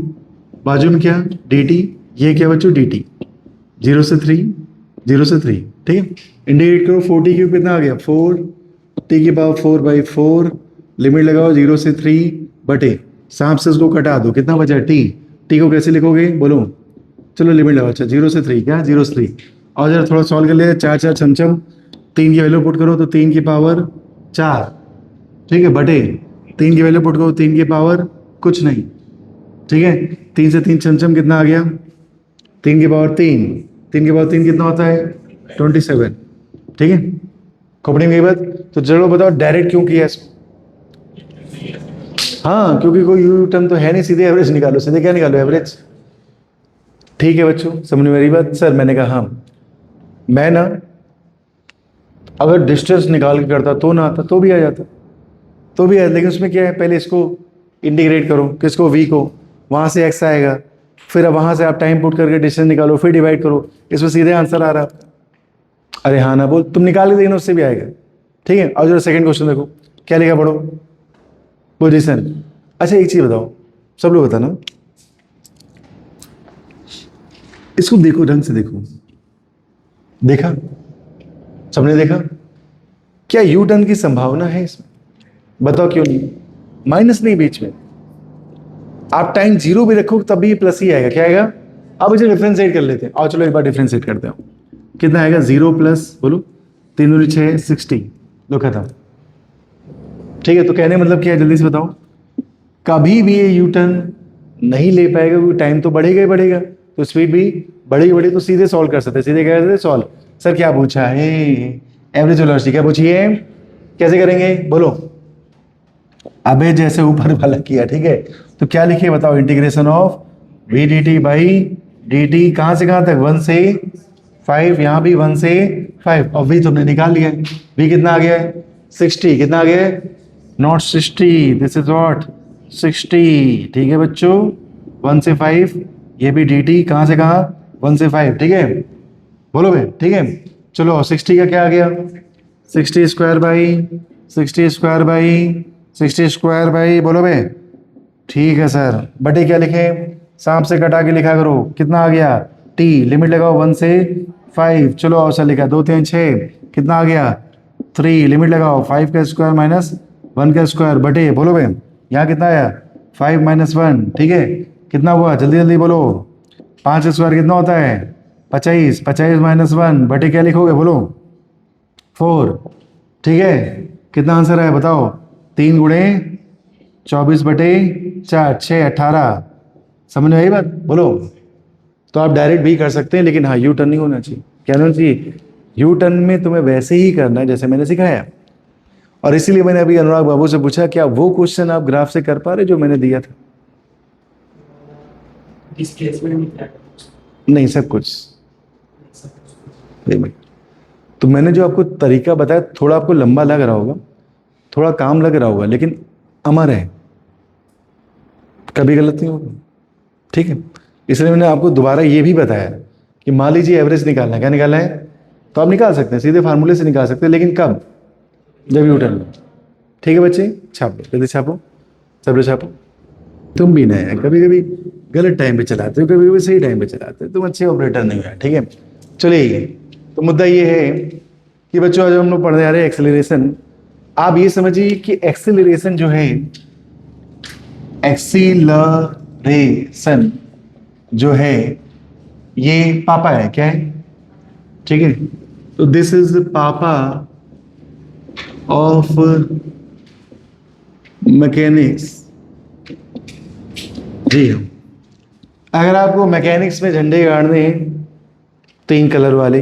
बाजू में क्या? D T. ये क्या बच्चों? D T. 0 से 3, 0 से 3। ठीक है, इंटीग्रेट करो। 4t³ कितना आ गया? 4t⁴/4। लिमिट लगाओ 0 से 3 बटे, सांप से उसको कटा दो, कितना बचा? टी। टी को कैसे लिखोगे बोलो? चलो लिमिट लगाओ। अच्छा 0 से 3, क्या 0 से 3? और जरा थोड़ा सॉल्व कर ले। 4 छमछम, 3 की वैल्यू पुट करो तो 3⁴, ठीक है, बटे 3 की वैल्यू पुट करो 3 कुछ नहीं, ठीक है। 3 से 3 छमछम, कितना आ गया? 3⁵3। 3⁵3 कितना होता है? 27। ठीक है, खोपड़ी में गई बात। तो चलो बताओ डायरेक्ट क्यों किया इसको? हाँ, क्योंकि कोई यू टर्न तो है नहीं, सीधे एवरेज निकालो। सीधे क्या निकालो? एवरेज। ठीक है बच्चों, समझ में मेरी बात? सर मैंने कहा हाँ, मैं ना अगर डिस्टेंस निकाल के करता तो ना आता, तो भी आ जाता, तो भी आया, लेकिन उसमें क्या है, पहले इसको इंटीग्रेट करो, किसको, v को, वहाँ से x आएगा, फिर अब वहाँ से आप टाइम पुट करके डिस्टेंस निकालो, फिर डिवाइड करो, इसमें सीधे आंसर आ रहा है। अरे हाँ ना बोल, तुम निकाल के देखना उससे भी आएगा। ठीक है, और जो सेकंड क्वेश्चन देखो क्या लिखा, पढ़ो। पोजीशन। अच्छा एक चीज बताओ, सब लोग बताना, इसको देखो, ढंग से देखो, देखा, सबने देखा, क्या यू टर्न की संभावना है इसमें? बताओ क्यों नहीं? माइनस नहीं बीच में, आप टाइम 0 भी रखो तब भी ये प्लस ही आएगा। क्या आएगा? अब इसे डिफरेंशिएट कर लेते हैं, और चलो एक बार डिफरेंशिएट करते हैं। कितना आएगा? 0 प्लस, बोलो, 3 दूनी 6, 60, लो खत्म। ठीक है, तो कहने मतलब क्या है, जल्दी से बताओ। कभी भी ये यू टर्न नहीं ले पाएगा क्योंकि टाइम तो बढ़ेगा ही बढ़ेगा, तो स्पीड भी बढ़ेगी बढ़ेगी, तो सीधे सॉल्व कर सकते हैं। सीधे क्या करते हैं? सॉल्व। सर क्या पूछा है? एवरेज वेलोसिटी क्या पूछी है? कैसे करेंगे बोलो? अबे जैसे ऊपर वाला किया, ठीक है, तो क्या लिखे बताओ? Integration of v d t by d t, कहाँ से कहाँ तक? 1 से 5, यहाँ भी 1 से 5, और वी तुमने निकाल लिया। वी कितना आ गया है? 60। कितना आ गया है? Not 60, this is what? 60। ठीक है बच्चों, 1 से 5, ये भी डी टी, कहाँ से कहाँ? 1 से 5। ठीक है, बोलो भाई। ठीक है, चलो 60 का क्या आ गया? 60 square by 60 square by 60 square by, बोलो भाई। ठीक है सर, बटे क्या लिखे? सांप से कटा के लिखा करो। कितना आ गया? टी, लिमिट लगाओ 1 से 5, चलो और सर लिखा 2 3 6, कितना आ गया? 3, लिमिट लगाओ 5 का स्क्वायर माइनस 1 का स्क्वायर, बटे, बोलो भाई, यहाँ कितना आया? 5 माइनस 1। ठीक है, कितना हुआ? जल्दी जल्दी बोलो। 5 स्क्वायर कितना होता है? 25, 25 माइनस 1, बटे क्या लिखोगे बोलो? 4। ठीक है, कितना आंसर है बताओ? 3 गुणे 24 बटे 4, 6, 18। समझ में आई बात? बोलो। तो आप डायरेक्ट भी कर सकते हैं, लेकिन हाँ यू टर्न नहीं होना चाहिए। क्या होना चाहिए? यू टर्न में तुम्हें वैसे ही करना है जैसे मैंने सिखाया, और इसीलिए मैंने अभी अनुराग बाबू से पूछा क्या वो क्वेश्चन आप ग्राफ से कर पा रहे जो मैंने दिया था? इस केस में नहीं, सब कुछ। तो मैंने जो आपको तरीका बताया, थोड़ा आपको लंबा लग रहा होगा, थोड़ा काम लग रहा होगा, लेकिन अमर है, कभी गलत नहीं होगा। ठीक है, इसलिए मैंने आपको दोबारा ये भी बताया कि मान लीजिए एवरेज निकालना है। क्या निकालना है? तो आप निकाल सकते हैं, सीधे फार्मूले से निकाल सकते हैं, लेकिन कब? जब यू टर्न। ठीक है बच्चे, छापो, जल्दी छापो, सब लोग छापो। तुम भी नए, कभी कभी गलत टाइम पे चलाते हो, कभी कभी सही टाइम पे चलाते हो, तुम अच्छे ऑपरेटर नहीं हो। ठीक है, चलिए, तो मुद्दा ये है कि बच्चों आज हम लोग पढ़ने आ रहे हैं एक्सेलरेशन। आप ये समझिए कि एक्सेलरेशन जो है, एक्सीलरेशन जो है ये पापा है। क्या है? ठीक है, तो दिस इज पापा ऑफ मैकेनिक्स। जी हाँ, अगर आपको मैकेनिक्स में झंडे गाड़ने हैं 3 कलर वाले,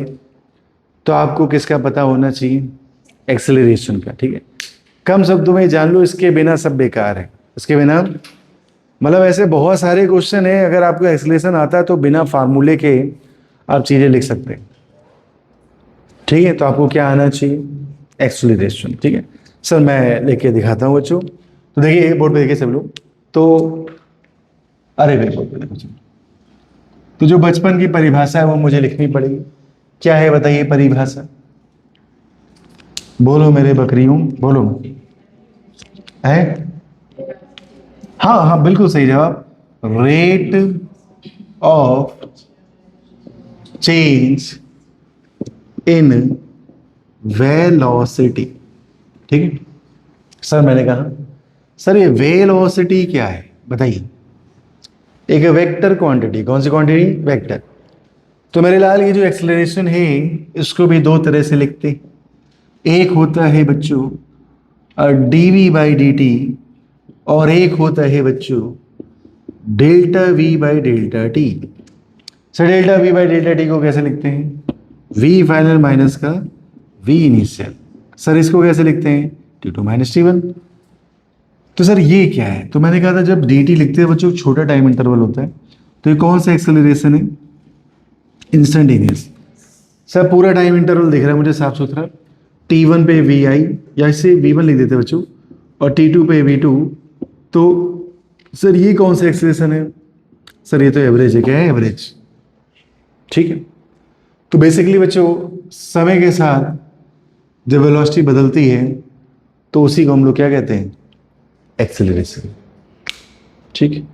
तो आपको किसका पता होना चाहिए? एक्सेलरेशन का। ठीक है, कम शब्दों में जान लो, इसके बिना सब बेकार है। इसके बिना मतलब ऐसे बहुत सारे क्वेश्चन है, अगर आपको एक्सेलरेशन आता है तो बिना फार्मूले के आप चीजें लिख सकते हैं। ठीक है, तो आपको क्या आना चाहिए? एक्सेलरेशन। ठीक है सर, मैं लेके दिखाता हूँ बच्चों। तो देखिए बोर्ड पे देखिए सब लोग, तो अरे भाई बोर्ड पे देखो। तो जो बचपन की परिभाषा है वो मुझे लिखनी पड़ेगी। क्या है बताइए परिभाषा? बोलो मेरे बकरियों, बोलो। है? हाँ हाँ बिल्कुल सही जवाब। Rate of change in velocity. ठीक है सर, मैंने कहा सर ये वेलोसिटी क्या है बताइए? एक वेक्टर क्वांटिटी। कौन सी क्वांटिटी? वेक्टर। तो मेरे लाल ये जो एक्सेलरेशन है इसको भी 2 तरह से लिखते हैं। एक होता है बच्चों dv बाई dt, और एक होता है बच्चों delta v by delta T. Sir delta v by delta T को कैसे लिखते हैं? v फाइनल माइनस का v इनिशियल। सर इसको कैसे लिखते हैं? t2 minus t1। तो सर ये क्या है? तो मैंने कहा था जब dt लिखते हैं बच्चों छोटा टाइम इंटरवल होता है, तो ये कौन सा एक्सेलरेशन है? इंस्टेंटेनियस। सर पूरा टाइम इंटरवल दिख रहा है मुझे साफ सुथरा। t1 पे vi, या इसे v1 लिख देते बच्चों, और t2 पे v2, तो सर ये कौन सा एक्सेलरेशन है? सर ये तो एवरेज है। क्या है? एवरेज। ठीक है, तो बेसिकली बच्चों समय के साथ जब वेलोसिटी बदलती है तो उसी को हम लोग क्या कहते हैं? एक्सेलरेशन। ठीक है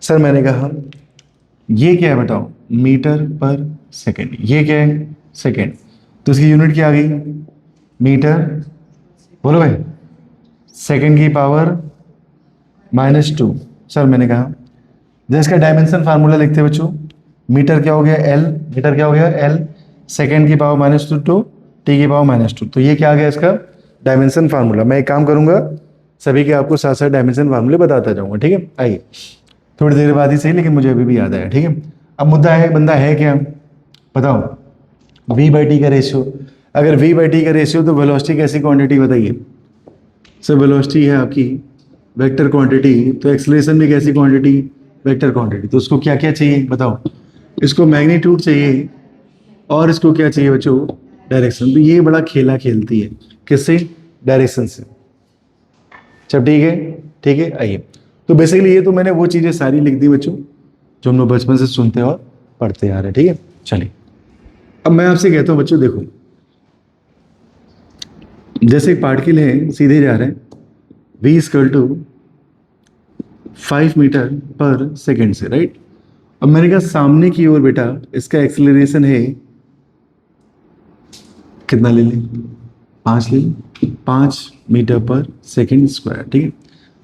सर, मैंने कहा ये क्या है बताओ? मीटर पर सेकंड। ये क्या है? सेकंड। तो इसकी यूनिट क्या आ गई? मीटर। बोलो भाई। सेकंड की पावर -2। सर मैंने कहा जब इसका डायमेंशन फार्मूला लिखते हैं बच्चों, मीटर क्या हो गया? एल। मीटर क्या हो गया? एल। सेकंड की पावर -2 टू टी की पावर -2। तो ये क्या आ गया इसका डायमेंशन फार्मूला। मैं एक काम करूंगा, सभी के आपको साथ साथ डायमेंशन फार्मूले बताता जाऊंगा। ठीक है, आइए थोड़ी देर बाद ही सही, लेकिन मुझे अभी भी याद आया। ठीक है, अब मुद्दा है, बंदा है क्या? बताओ। v/t का रेशियो। अगर v/t का रेशियो तो वेलोसिटी कैसी क्वांटिटी बताइए? सर वेलोसिटी है आपकी वेक्टर क्वांटिटी, तो एक्सेलरेशन भी कैसी क्वांटिटी? Vector quantity. तो उसको क्या क्या चाहिए बताओ? इसको मैग्नीट्यूड चाहिए और इसको क्या चाहिए बच्चों? डायरेक्शन। तो ये बड़ा खेला खेलती है। किससे? डायरेक्शन से। चल ठीक है, ठीक है, आइए। तो बेसिकली ये तो मैंने वो चीज़ें सारी लिख दी बच्चों जो हम लोग बचपन से सुनते और पढ़ते आ रहे हैं। ठीक है, चलिए अब मैं आपसे कहता हूँ बच्चों, देखो जैसे एक पार्टिकल है, सीधे जा रहे हैं, v = 5 मीटर पर सेकेंड से, राइट। अब मैंने कहा सामने की ओर बेटा इसका एक्सेलरेशन है कितना ले लें? 5 ले लें। 5 मीटर पर सेकेंड स्क्वायर। ठीक है,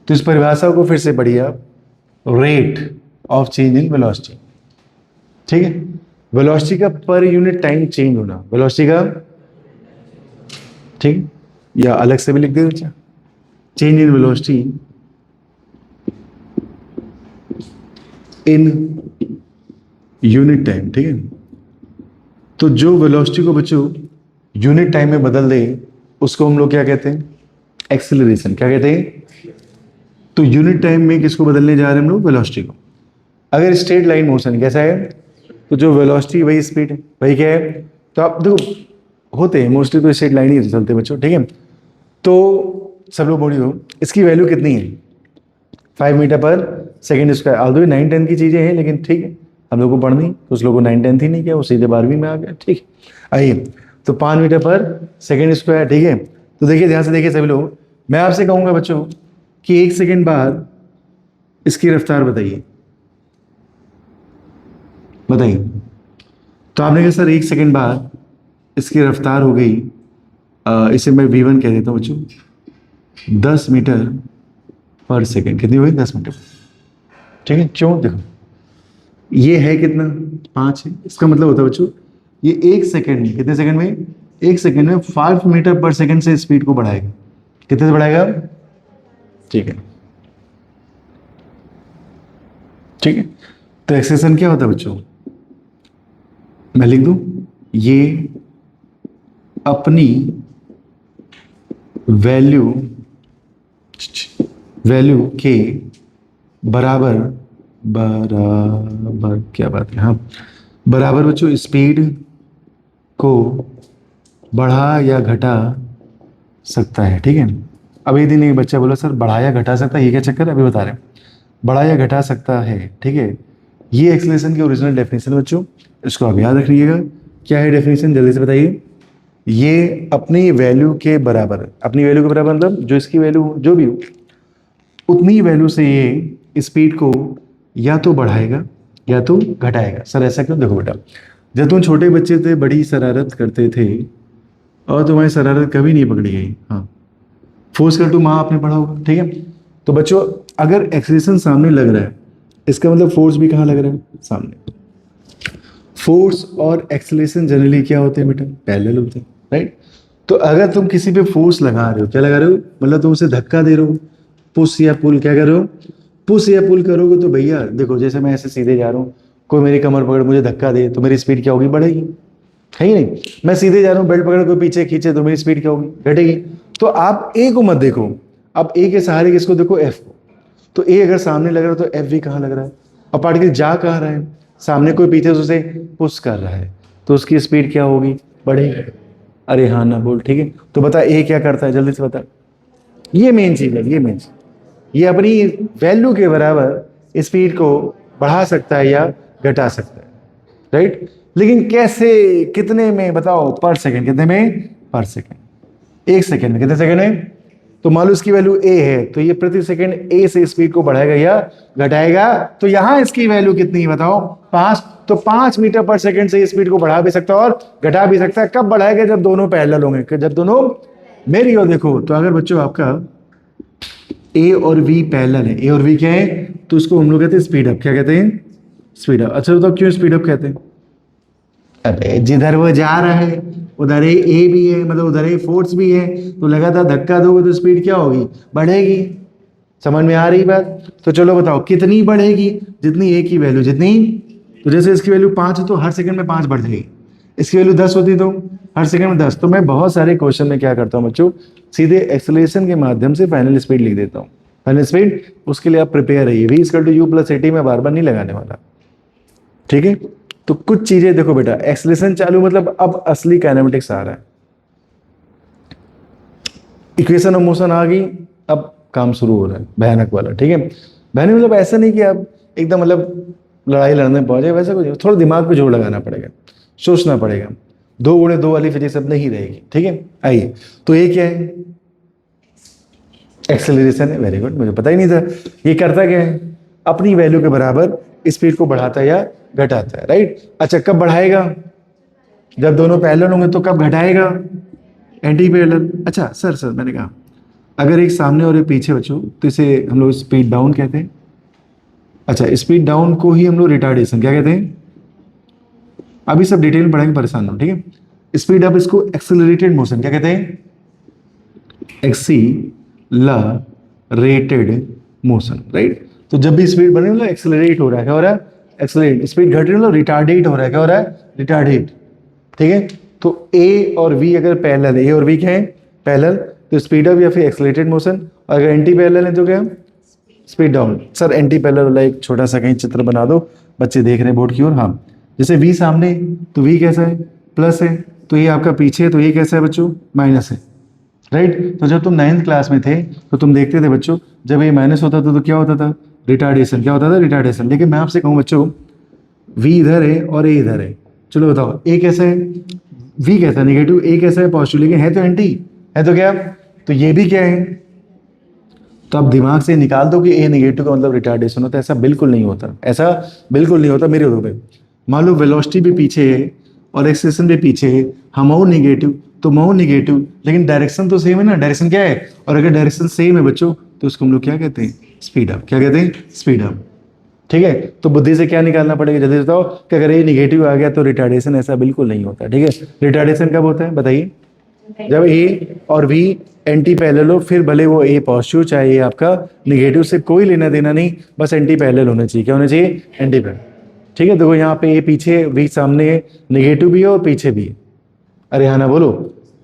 तो इस परिभाषा को फिर से पढ़िए आप, rate of change in velocity. ठीक है, वेलोसिटी का पर यूनिट टाइम चेंज होना, वेलोसिटी का, ठीक, या अलग से भी लिख दे बच्चा, change in velocity in unit time. ठीक है, तो जो वेलोसिटी को बच्चों यूनिट टाइम में बदल दे उसको हम लोग क्या कहते हैं? एक्सेलरेशन। क्या कहते हैं? तो यूनिट टाइम में किसको बदलने जा रहे हैं हम लोग? वेलोसिटी को। अगर स्ट्रेट लाइन मोशन कैसा है, तो जो वेलोसिटी वही स्पीड है, वही क्या है? तो आप देखो होते हैं मोस्टली तो स्ट्रेट लाइन ही चलते बच्चों। ठीक है, तो सब लोग बोलियो इसकी वैल्यू कितनी है? 5 मीटर पर सेकेंड स्क्वायर। ऑल्दो 9-10 की चीजें हैं, लेकिन ठीक है हम लोग को पढ़नी, कुछ लोगों को 9-10 ही नहीं किया, वो सीधे 12वीं में आ गया। ठीक है, आइए, तो 5 मीटर पर सेकेंड स्क्वायर। ठीक है, तो देखिए ध्यान से देखिए सभी लोग, मैं आपसे कहूंगा बच्चों कि 1 सेकेंड बाद इसकी रफ्तार बताइए, बताइए। तो आपने कहा सर 1 सेकेंड बाद इसकी रफ्तार हो गई, इसे मैं v1 कह देता हूँ बच्चों, 10 मीटर पर सेकेंड। कितनी हुई? 10 मीटर। ठीक है, क्यों? देखो ये है कितना? 5 है। इसका मतलब होता है बच्चों ये 1 सेकेंड में, कितने सेकेंड में? 1 सेकेंड में 5 मीटर पर सेकेंड से स्पीड को बढ़ाएगा। कितने से बढ़ाएगा? ठीक है, ठीक है, तो एक्सेलरेशन क्या होता है बच्चों? मैं लिख दूं, ये अपनी वैल्यू के बराबर, क्या बात है, हाँ बराबर बच्चों स्पीड को बढ़ा या घटा सकता है। ठीक है, अब एक दिन एक बच्चा बोला सर बढ़ा या घटा सकता है, ये क्या चक्कर है? अभी बता रहे हैं, बढ़ा या घटा सकता है। ठीक है, ये एक्सेलरेशन की ओरिजिनल डेफिनेशन बच्चों, इसको आप याद रखिएगा। क्या है डेफिनेशन? जल्दी से बताइए। ये अपनी वैल्यू के बराबर, अपनी वैल्यू के बराबर मतलब जो इसकी वैल्यू जो भी हो उतनी वैल्यू से ये स्पीड को या तो बढ़ाएगा या तो घटाएगा। सर ऐसा क्यों? देखो बेटा, जब तुम छोटे बच्चे थे बड़ी शरारत करते थे और तुम्हारी शरारत कभी नहीं पकड़ी गई, हाँ, फोर्स कर टू माँ आपने पढ़ा होगा। ठीक है, तो बच्चों अगर एक्सेलरेशन सामने लग रहा है इसका मतलब फोर्स भी कहाँ लग रहा है? सामने। फोर्स और एक्सेलरेशन जनरली क्या होते हैं बेटा? पैरेलल होते हैं, राइट। तो अगर तुम किसी पे फोर्स लगा रहे हो, क्या लगा रहे हो? मतलब तुम उसे धक्का दे रहे हो, पुश या पुल, क्या कर रहे हो? पुश या पुल करोगे तो भैया देखो, जैसे मैं ऐसे सीधे जा रहा हूँ, कोई मेरी कमर पकड़ मुझे धक्का दे तो मेरी स्पीड क्या होगी? बढ़ेगी, है ही नहीं। मैं सीधे जा रहा हूँ, बेल्ट पकड़ कोई पीछे खींचे तो मेरी स्पीड क्या होगी? घटेगी। तो आप ए को मत देखो, आप ए के सहारे किसको देखो? एफ को। तो ए अगर सामने लग रहा है तो एफ भी कहाँ लग रहा है? और पार्टिकल जा कहाँ रहा है? सामने कोई पीछे उसे पुश कर रहा है, तो उसकी स्पीड क्या होगी? बढ़ेगी। अरे हाँ ना बोल, ठीक है। तो बता ए क्या करता है? जल्दी से बता, ये मेन चीज है, ये मेन चीज। ये अपनी वैल्यू के बराबर स्पीड को बढ़ा सकता है या घटा सकता है, राइट। लेकिन कैसे, कितने में बताओ, पर सेकंड। कितने में? पर सेकंड। 1 सेकंड में। कितने सेकंड में? तो मान लो इसकी वैल्यू ए है, तो ये प्रति सेकंड ए से स्पीड को बढ़ाएगा या घटाएगा। तो यहां इसकी वैल्यू कितनी है बताओ? 5। तो 5 मीटर पर सेकंड से स्पीड को बढ़ा भी सकता है और घटा भी सकता है। कब बढ़ाएगा? जब दोनों पैरेलल होंगे, जब दोनों मेरी ओर देखो। तो अगर बच्चों आपका ए और वी पैरेलल है, ए और वी क्या है, तो उसको हम लोग कहते हैं स्पीड अप। क्या कहते हैं? Speed up. अच्छा बताओ क्यों स्पीड अप कहते हैं? अरे जिधर वो जा रहा है उधर ही ए भी है, मतलब उधर ही फोर्स भी है, तो लगातार धक्का दोगे तो स्पीड क्या होगी? बढ़ेगी। समझ में आ रही बात? तो चलो बताओ कितनी बढ़ेगी? जितनी ए की वैल्यू जितनी, तो जैसे इसकी वैल्यू 5 है तो हर सेकंड में 5 बढ़ जाएगी। इसकी वैल्यू 10 होती तो हर सेकंड में 10। तो मैं बहुत सारे क्वेश्चन में क्या करता हूँ बच्चों, सीधे एक्सेलरेशन के माध्यम से फाइनल स्पीड लिख देता हूँ। फाइनल स्पीड, उसके लिए आप प्रिपेयर रहिए। v equal to u plus a t में बार बार नहीं लगाने वाला, ठीक है। तो कुछ चीजें देखो बेटा, एक्सेलरेशन चालू मतलब अब असली काइनेमेटिक्स आ रहा है। इक्वेशन ऑफ मोशन आ गई, अब काम शुरू हो रहा है भयानक वाला, ठीक है। भयानक मतलब ऐसा नहीं कि आप एकदम मतलब लड़ाई लड़ने पहुंचे, वैसा कुछ। थोड़ा दिमाग पे जोर लगाना पड़ेगा, सोचना पड़ेगा। 2 × 2 वाली फिजिक्स अब नहीं रहेगी, ठीक है। आइए, तो ये क्या है? एक्सेलरेशन है। वेरी गुड, मुझे पता ही नहीं था। ये करता क्या है? अपनी वैल्यू के बराबर स्पीड को बढ़ाता है या घटाता है, राइट। अच्छा, कब बढ़ाएगा? जब दोनों पैरेलल होंगे। तो कब घटाएगा? Anti parallel. अच्छा सर मैंने कहा अगर एक सामने और एक पीछे बच्चों, तो इसे हम लोग स्पीड डाउन कहते हैं। अच्छा, स्पीड डाउन को ही हम लोग रिटार्डेशन क्या कहते हैं? अभी सब डिटेल में पढ़ेंगे, परेशान हो, ठीक है। स्पीड अप, इसको एक्सेलरेटेड मोशन क्या कहते हैं? Accelerated motion, right. तो जब भी स्पीड बढ़ रही है मतलब एक्सेलरेट हो रहा है। क्या हो रहा है? एक्सेलरेट। स्पीड घट रही है मतलब रिटार्डेट हो रहा है। क्या हो रहा है? रिटार्डेट, ठीक है। तो ए और वी अगर पैरेलल है, ए और वी क्या है? पैरेलल, तो स्पीड अप या फिर एक्सेलरेटेड मोशन। और अगर एंटी पैरेलल है तो क्या? Speed down. Sir anti parallel वाला एक छोटा सा कहीं चित्र बना दो, बच्चे देख रहे हैं बोर्ड की ओर। हाँ, जैसे v सामने, तो v कैसा है? प्लस है। तो ये आपका पीछे है, तो ये कैसा है बच्चों? माइनस है, राइट। तो जब तुम 9th क्लास में थे तो तुम देखते थे बच्चों, जब ये माइनस होता था तो क्या होता था? रिटार्डेशन। क्या होता था? रिटार्डेशन। लेकिन मैं आपसे कहूँ बच्चों, v इधर है और a इधर है। चलो बताओ a कैसा है? v कैसा है? नेगेटिव। a कैसा है? पॉजिटिव। लेकिन है तो एंटी है, तो क्या? तो ये भी क्या है? तो आप दिमाग से निकाल दो कि ए नेगेटिव का मतलब रिटार्डेशन होता है। ऐसा बिल्कुल नहीं होता, ऐसा बिल्कुल नहीं होता। मेरे पे मान लो वेलोसिटी भी पीछे है और एक्सेलरेशन भी पीछे है, हम नेगेटिव तो मऊ नेगेटिव, लेकिन डायरेक्शन तो सेम है ना। डायरेक्शन क्या है? और अगर डायरेक्शन सेम है बच्चों, तो उसको हम लोग क्या कहते हैं? Speed up. क्या कहते हैं? स्पीड अप, ठीक है। तो बुद्धि से क्या निकालना पड़ेगा? जल्दी बताओ कि अगर ये निगेटिव आ गया तो रिटार्डेशन। ऐसा बिल्कुल नहीं होता, ठीक है। रिटार्डेशन कब होता है बताइए? जब ए और बी एंटी पैरेलल हो, फिर भले वो ए पॉजिटिव चाहे आपका निगेटिव, से कोई लेना देना नहीं, बस एंटी पैरेलल होना चाहिए। क्या होना चाहिए? एंटी पैरेलल, ठीक है। देखो यहाँ पे ए पीछे, बी सामने है, निगेटिव भी है और पीछे भी है। अरे हाँ ना बोलो।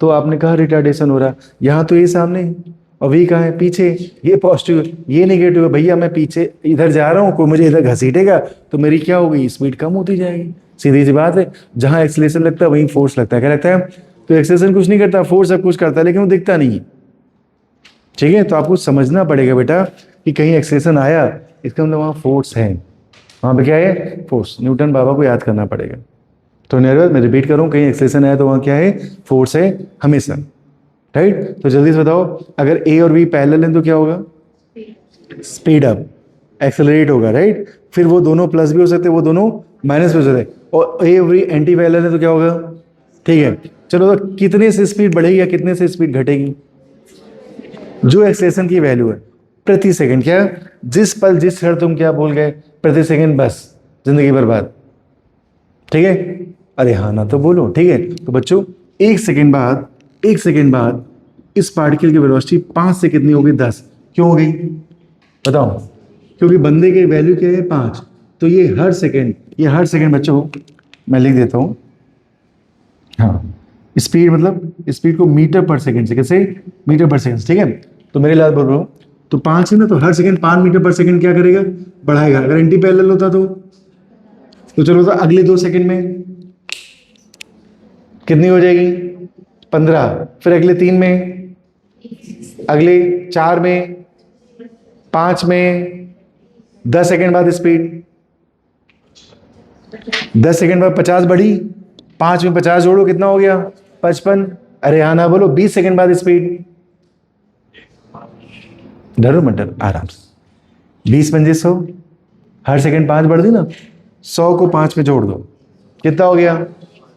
तो आपने कहा रिटार्डेशन हो रहा, यहाँ तो ए सामने है और वी कहाँ है? पीछे। ये पॉजिटिव, ये निगेटिव है। भैया मैं पीछे इधर जा रहा हूँ, कोई मुझे इधर घसीटेगा तो मेरी क्या होगी? स्पीड कम होती जाएगी। सीधी सी बात है। जहाँ एक्सेलरेशन लगता है वहीं फोर्स लगता है। क्या लगता है? तो एक्सेलरेशन कुछ नहीं करता, फोर्स सब कुछ करता है, लेकिन वो दिखता नहीं है, ठीक है। तो आपको समझना पड़ेगा बेटा कि कहीं एक्सेलरेशन आया, इसका मतलब वहाँ फोर्स है। वहाँ पे क्या है? फोर्स। न्यूटन बाबा को याद करना पड़ेगा। तो मैं रिपीट करूँ, कहीं एक्सेलरेशन आया तो वहाँ क्या है? फोर्स है हमेशा, राइट। तो जल्दी से बताओ, अगर ए और बी पैरेलल है तो क्या होगा? स्पीड अप, एक्सेलरेट होगा, राइट। फिर वो दोनों प्लस भी हो सकते हैं, वो दोनों माइनस भी हो सकते हैं। और ए और बी एंटी पैरेलल है तो क्या होगा? ठीक है। चलो, तो कितने से स्पीड बढ़ेगी या कितने से स्पीड घटेगी? जो एक्सेलरेशन की वैल्यू है प्रति सेकंड। क्या? जिस पल जिस क्षण तुम क्या बोल गए? प्रति सेकंड, बस जिंदगी बर्बाद, ठीक है। अरे हाँ ना तो बोलो, ठीक है। तो बच्चों 1 सेकंड बाद इस पार्टिकल की वेलोसिटी 5 से कितनी होगी? 10। क्यों हो गई बताओ? क्योंकि बंदे की वैल्यू क्या है? 5। तो ये हर सेकंड बच्चों मैं लिख देता हूं। हाँ, स्पीड मतलब स्पीड को मीटर पर सेकंड से, कैसे? मीटर पर सेकंड, ठीक है। तो मेरे लाल बोल रहा हूँ, तो 5 है ना, तो हर सेकंड 5 मीटर पर सेकंड क्या करेगा? बढ़ाएगा। अगर एंटी पैरेलल होता तो चलो, तो अगले 2 सेकंड में कितनी हो जाएगी? 15। फिर अगले 3 में, अगले 4 में, 5 में 10 सेकंड बाद स्पीड, 10 सेकंड बाद 50 बढ़ी, 5 में 50 जोड़ो कितना हो गया 55। अरे हाँ ना बोलो, 20 सेकंड बाद स्पीड, डरो मत डरो, आराम से। 20 पंजे 100, हर सेकंड 5 बढ़ दी ना, 100 को 5 में जोड़ दो, कितना हो गया।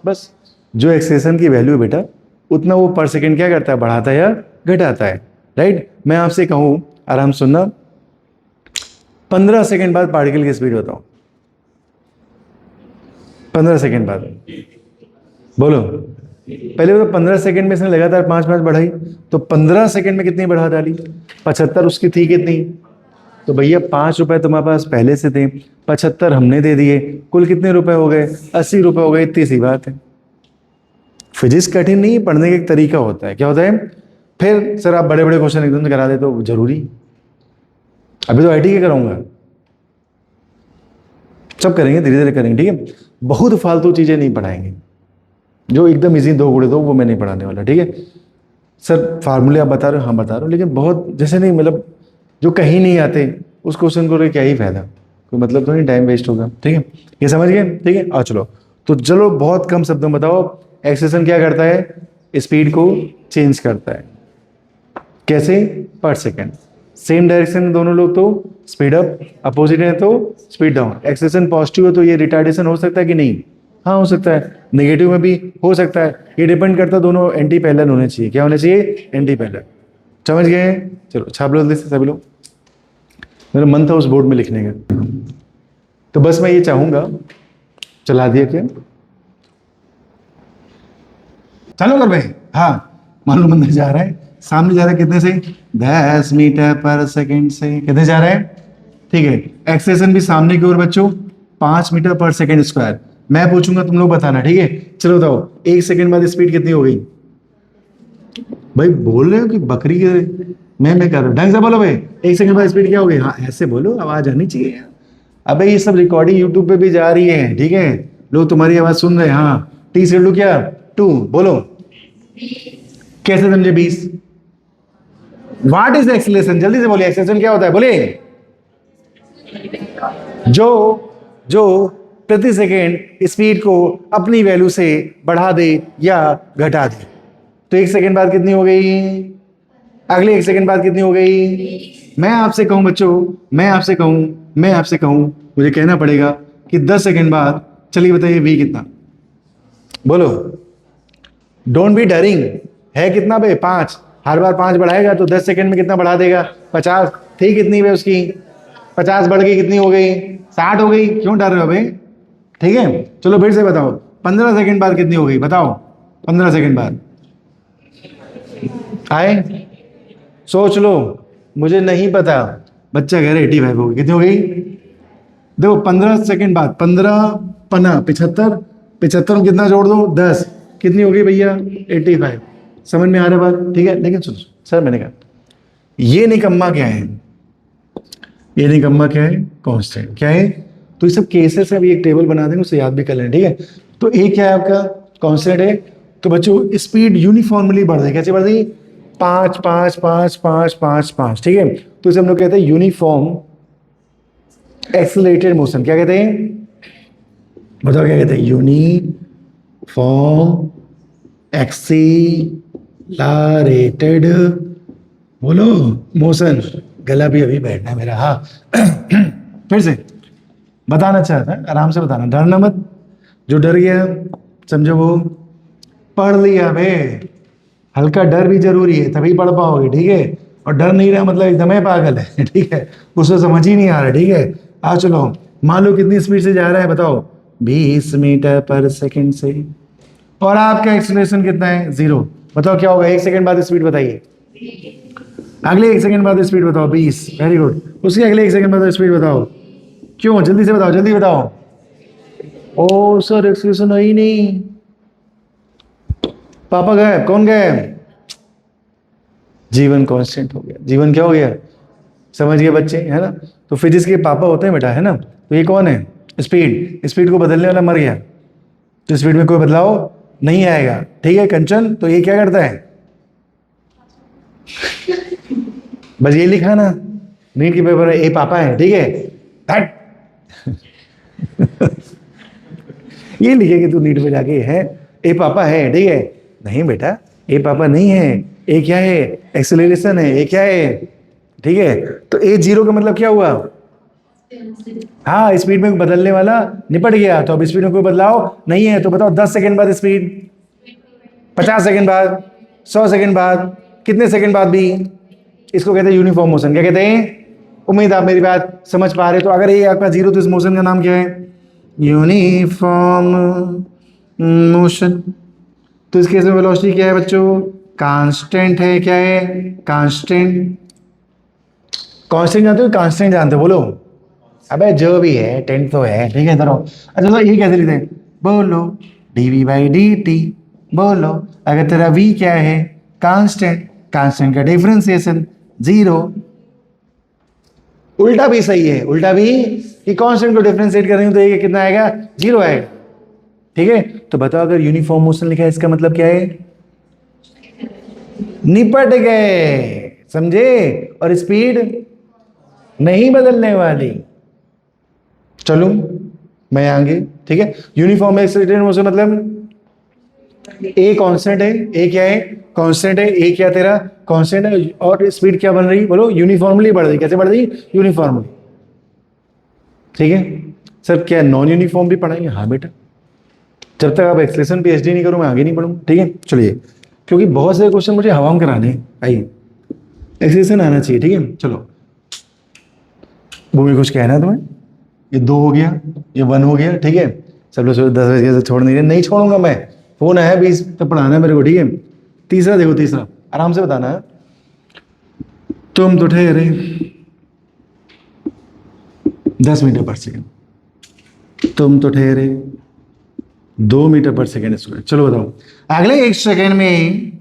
बस जो एक्सेलेरेशन की वैल्यू है बेटा, उतना वो पर सेकंड क्या करता है, बढ़ाता है या घटाता है, राइट। मैं आपसे कहूं, आराम सुनना, 15 सेकंड बाद पार्टिकल की स्पीड बताओ, 15 सेकंड बाद बोलो। पहले तो 15 सेकंड में इसने लगातार 5 बढ़ाई, तो 15 सेकंड में कितनी बढ़ा डाली, 75 उसकी थी कितनी, तो भैया 5 रुपए तुम्हारे पास पहले से थे, 75 हमने दे दिए, कुल कितने रुपए हो गए, 80 रुपए हो गए। इतनी सी बात है। फिजिक्स कठिन नहीं, पढ़ने का एक तरीका होता है। क्या होता है, फिर सर आप बड़े बड़े क्वेश्चन एकदम से करा दे तो जरूरी, अभी तो आईटी के कराऊंगा, सब करेंगे धीरे धीरे करेंगे, ठीक है। बहुत फालतू चीजें नहीं पढ़ाएंगे, जो एकदम इजी 2 गुणे 2 वो मैं नहीं पढ़ाने वाला, ठीक है। सर फार्मूले आप बता रहे हो, हाँ बता रहे हो, लेकिन बहुत जैसे नहीं, मतलब जो कहीं नहीं आते उस क्वेश्चन को क्या ही फायदा, कोई मतलब तो नहीं, टाइम वेस्ट होगा, ठीक है। ये समझ गए, ठीक है। आ चलो, तो चलो बहुत कम शब्दों में बताओ, एक्सेलेरेशन क्या करता है, स्पीड को चेंज करता है। कैसे, पर सेकेंड। सेम डायरेक्शन में दोनों लोग तो स्पीड अप, अपोजिट है तो स्पीड डाउन। एक्सेलेरेशन पॉजिटिव है तो ये रिटार्डेशन हो सकता है कि नहीं, हाँ हो सकता है। नेगेटिव में भी हो सकता है, ये डिपेंड करता है, दोनों एंटी पैरेलल होने चाहिए। क्या होने चाहिए, एंटी पैरेलल। समझ गए, चलो छाप लो जल्दी से सभी लोग, मेरा मन था उस बोर्ड में लिखने का, तो बस मैं ये चाहूंगा, चला दिया क्या, चलो कर भाई, हाँ मालूम अंदर जा रहा है, सामने जा रहा है कितने से, 10 मीटर पर सेकंड से, कितने जा रहा है, ठीक है। एक्सेलेरेशन भी सामने की ओर बच्चों 5 मीटर पर सेकंड स्क्वायर। मैं पूछूंगा तुम लोग बताना, ठीक है। चलो बताओ, 1 सेकंड बाद स्पीड कितनी हो गई, भाई बोल रहे हो कि बकरी के, मैं कर रहा हूं, ढंग से बोलो भाई, 1 सेकंड बाद स्पीड क्या हो गई, हाँ ऐसे बोलो, आवाज आनी चाहिए। अबे ये सब रिकॉर्डिंग यूट्यूब पे भी जा रही है, ठीक है, लोग तुम्हारी आवाज सुन रहे हैं। हाँ टी से लू क्या, 2 बोलो, कैसे समझे 20। व्हाट इज एक्सेलेरेशन, जल्दी से बोलिए, एक्सेलेरेशन क्या होता है, बोलिए। जो प्रति सेकेंड स्पीड को अपनी वैल्यू से बढ़ा दे या घटा दे। तो 1 सेकेंड बाद कितनी हो गई, अगले 1 सेकेंड बाद कितनी हो गई। मैं आपसे कहूं बच्चों, मैं आपसे कहूं, मुझे कहना पड़ेगा कि 10 सेकेंड बाद, चलिए बताइए v कितना, बोलो। डोंट बी डरिंग, है कितना बे, 5। हर बार 5 बढ़ाएगा तो 10 सेकेंड में कितना बढ़ा देगा, 50 थी कितनी बे उसकी, 50 बढ़ गई कितनी हो गई, 60 हो गई। क्यों डर रहे हो भाई, ठीक है। चलो फिर से बताओ, 15 सेकेंड बाद कितनी हो गई, बताओ 15 सेकेंड बाद आए, सोच लो, मुझे नहीं पता, बच्चा कह रहे 85 हो गई, कितनी हो गई। देखो 15 सेकेंड बाद 15 पना 75, 75 में कितना जोड़ दो 10, कितनी हो गई भैया 85। समझ में आ रहा है बात, ठीक है। लेकिन सुनो सर, मैंने कहा ये निकम्मा क्या है, ये निकम्मा क्या है, कांस्टेंट क्या है। तो ये सब केसेस है, अभी एक टेबल बना देंगे, उसे याद भी कर लें, ठीक है। तो एक क्या है आपका, कांस्टेंट है। तो बच्चों स्पीड यूनिफॉर्मली बढ़ रही, कैसे बढ़ रही, 5 5 5 5 5 5, ठीक है। तो इसे हम लोग कहते हैं यूनिफॉर्म एक्सेलरेटेड मोशन। क्या कहते हैं, बताओ क्या कहते हैं, यूनिफॉर्म एक्सीलरेटेड, बोलो मोशन। गला भी अभी बैठना है मेरा, हाँ फिर से बताना चाहता है, आराम से बताना, डरना मत। जो डर गया समझो वो पढ़ लिया बे, हल्का डर भी जरूरी है तभी पढ़ पाओगे, ठीक है। और डर नहीं रहा मतलब एकदम ही पागल है, ठीक है, उसे समझ ही नहीं आ रहा, ठीक है। आ चलो, मान लो कितनी स्पीड से जा रहा है, बताओ 20 मीटर पर सेकंड से, और आपका एक्सेलरेशन कितना है, 0। बताओ क्या होगा, 1 सेकंड बाद स्पीड बताइए, अगले 1 सेकंड बाद स्पीड बताओ 20, वेरी गुड। उसके अगले 1 सेकंड बाद स्पीड बताओ, क्यों, जल्दी से बताओ, जल्दी बताओ। ओ सर एक्सेलरेशन है ही नहीं, पापा गए, कौन गए, जीवन कांस्टेंट हो गया। जीवन क्या हो गया, समझ गए बच्चे, है ना। तो फिजिक्स के पापा होते हैं बेटा, है ना। तो ये कौन है, स्पीड। स्पीड को बदलने वाला मर गया, तो स्पीड में कोई बदलाव नहीं आएगा, ठीक है कंचन। तो ये क्या करता है, बस ये लिखा ना, नीट के पेपर में ए पापा है, ठीक है, दैट ये लिखे कि तू नीट में जाके है ए पापा है, ठीक है, नहीं बेटा ए पापा नहीं है, ए क्या है, एक्सेलरेशन है, ए क्या है, ठीक है। तो ए जीरो का मतलब क्या हुआ, हाँ स्पीड में बदलने वाला निपट गया, तो अब स्पीड में कोई बदलाव नहीं है। तो बताओ 10 सेकंड बाद स्पीड, 50 सेकंड बाद, 100 सेकंड बाद, कितने सेकंड बाद भी, इसको कहते हैं यूनिफॉर्म मोशन। क्या कहते हैं, उम्मीद आप मेरी बात समझ पा रहे हो। तो अगर ये आपका जीरो, तो इस मोशन का नाम क्या है, यूनिफॉर्म मोशन। तो इस केस में वेलोसिटी क्या है बच्चों, कांस्टेंट है, क्या है, कांस्टेंट। कांस्टेंट जानते हो, कांस्टेंट जानते हो, बोलो। अबे जो भी है, टेंट तो है, ठीक है, इधर आओ। अच्छा तो ये कैसे लिखते हैं, बोलो dv/dt, बोलो अगर तेरा v क्या है, कांस्टेंट, कांस्टेंट का डिफरेंशिएशन जीरो। उल्टा भी सही है, उल्टा भी, कि कांस्टेंट को डिफरेंशिएट कर रही हूं तो ये कितना आएगा, जीरो आएगा, ठीक है। तो बताओ अगर यूनिफॉर्म मोशन लिखा है, इसका मतलब क्या है, निपट गए, समझे, और स्पीड नहीं बदलने वाली। चलो मैं आगे, ठीक है। यूनिफॉर्म एक्सेलरेटेड मोशन मतलब ए कांस्टेंट है, ए क्या है, कांस्टेंट है, ए क्या तेरा कांस्टेंट है, और स्पीड क्या बन रही, बोलो यूनिफॉर्मली बढ़ रही। कैसे बढ़ रही, यूनिफॉर्मली, ठीक है। सर क्या नॉन यूनिफॉर्म भी पढ़ाएंगे, हाँ बेटा, जब तक आप एक्सलेशन पीएचडी नहीं करो मैं आगे नहीं पढ़ूंगा, ठीक है। चलिए, क्योंकि बहुत सारे क्वेश्चन मुझे हवा में कराने हैं, आइए एक्सलेशन आना चाहिए, ठीक है। चलो भूमि कुछ कहना है तुम्हें, ये 2 हो गया, ये 1 हो गया, ठीक है। सब लोग 10 बजे से छोड़ नहीं रहे, नहीं छोड़ूंगा मैं, फोन आया 20 तक पढ़ाना है मेरे को, ठीक है। तीसरा देखो, तीसरा आराम से बताना है। तुम तो ठहरे 10 मीटर पर सेकेंड, तुम तो ठहरे 2 मीटर पर सेकेंड स्क्वायर। चलो बताओ अगले 1 सेकेंड में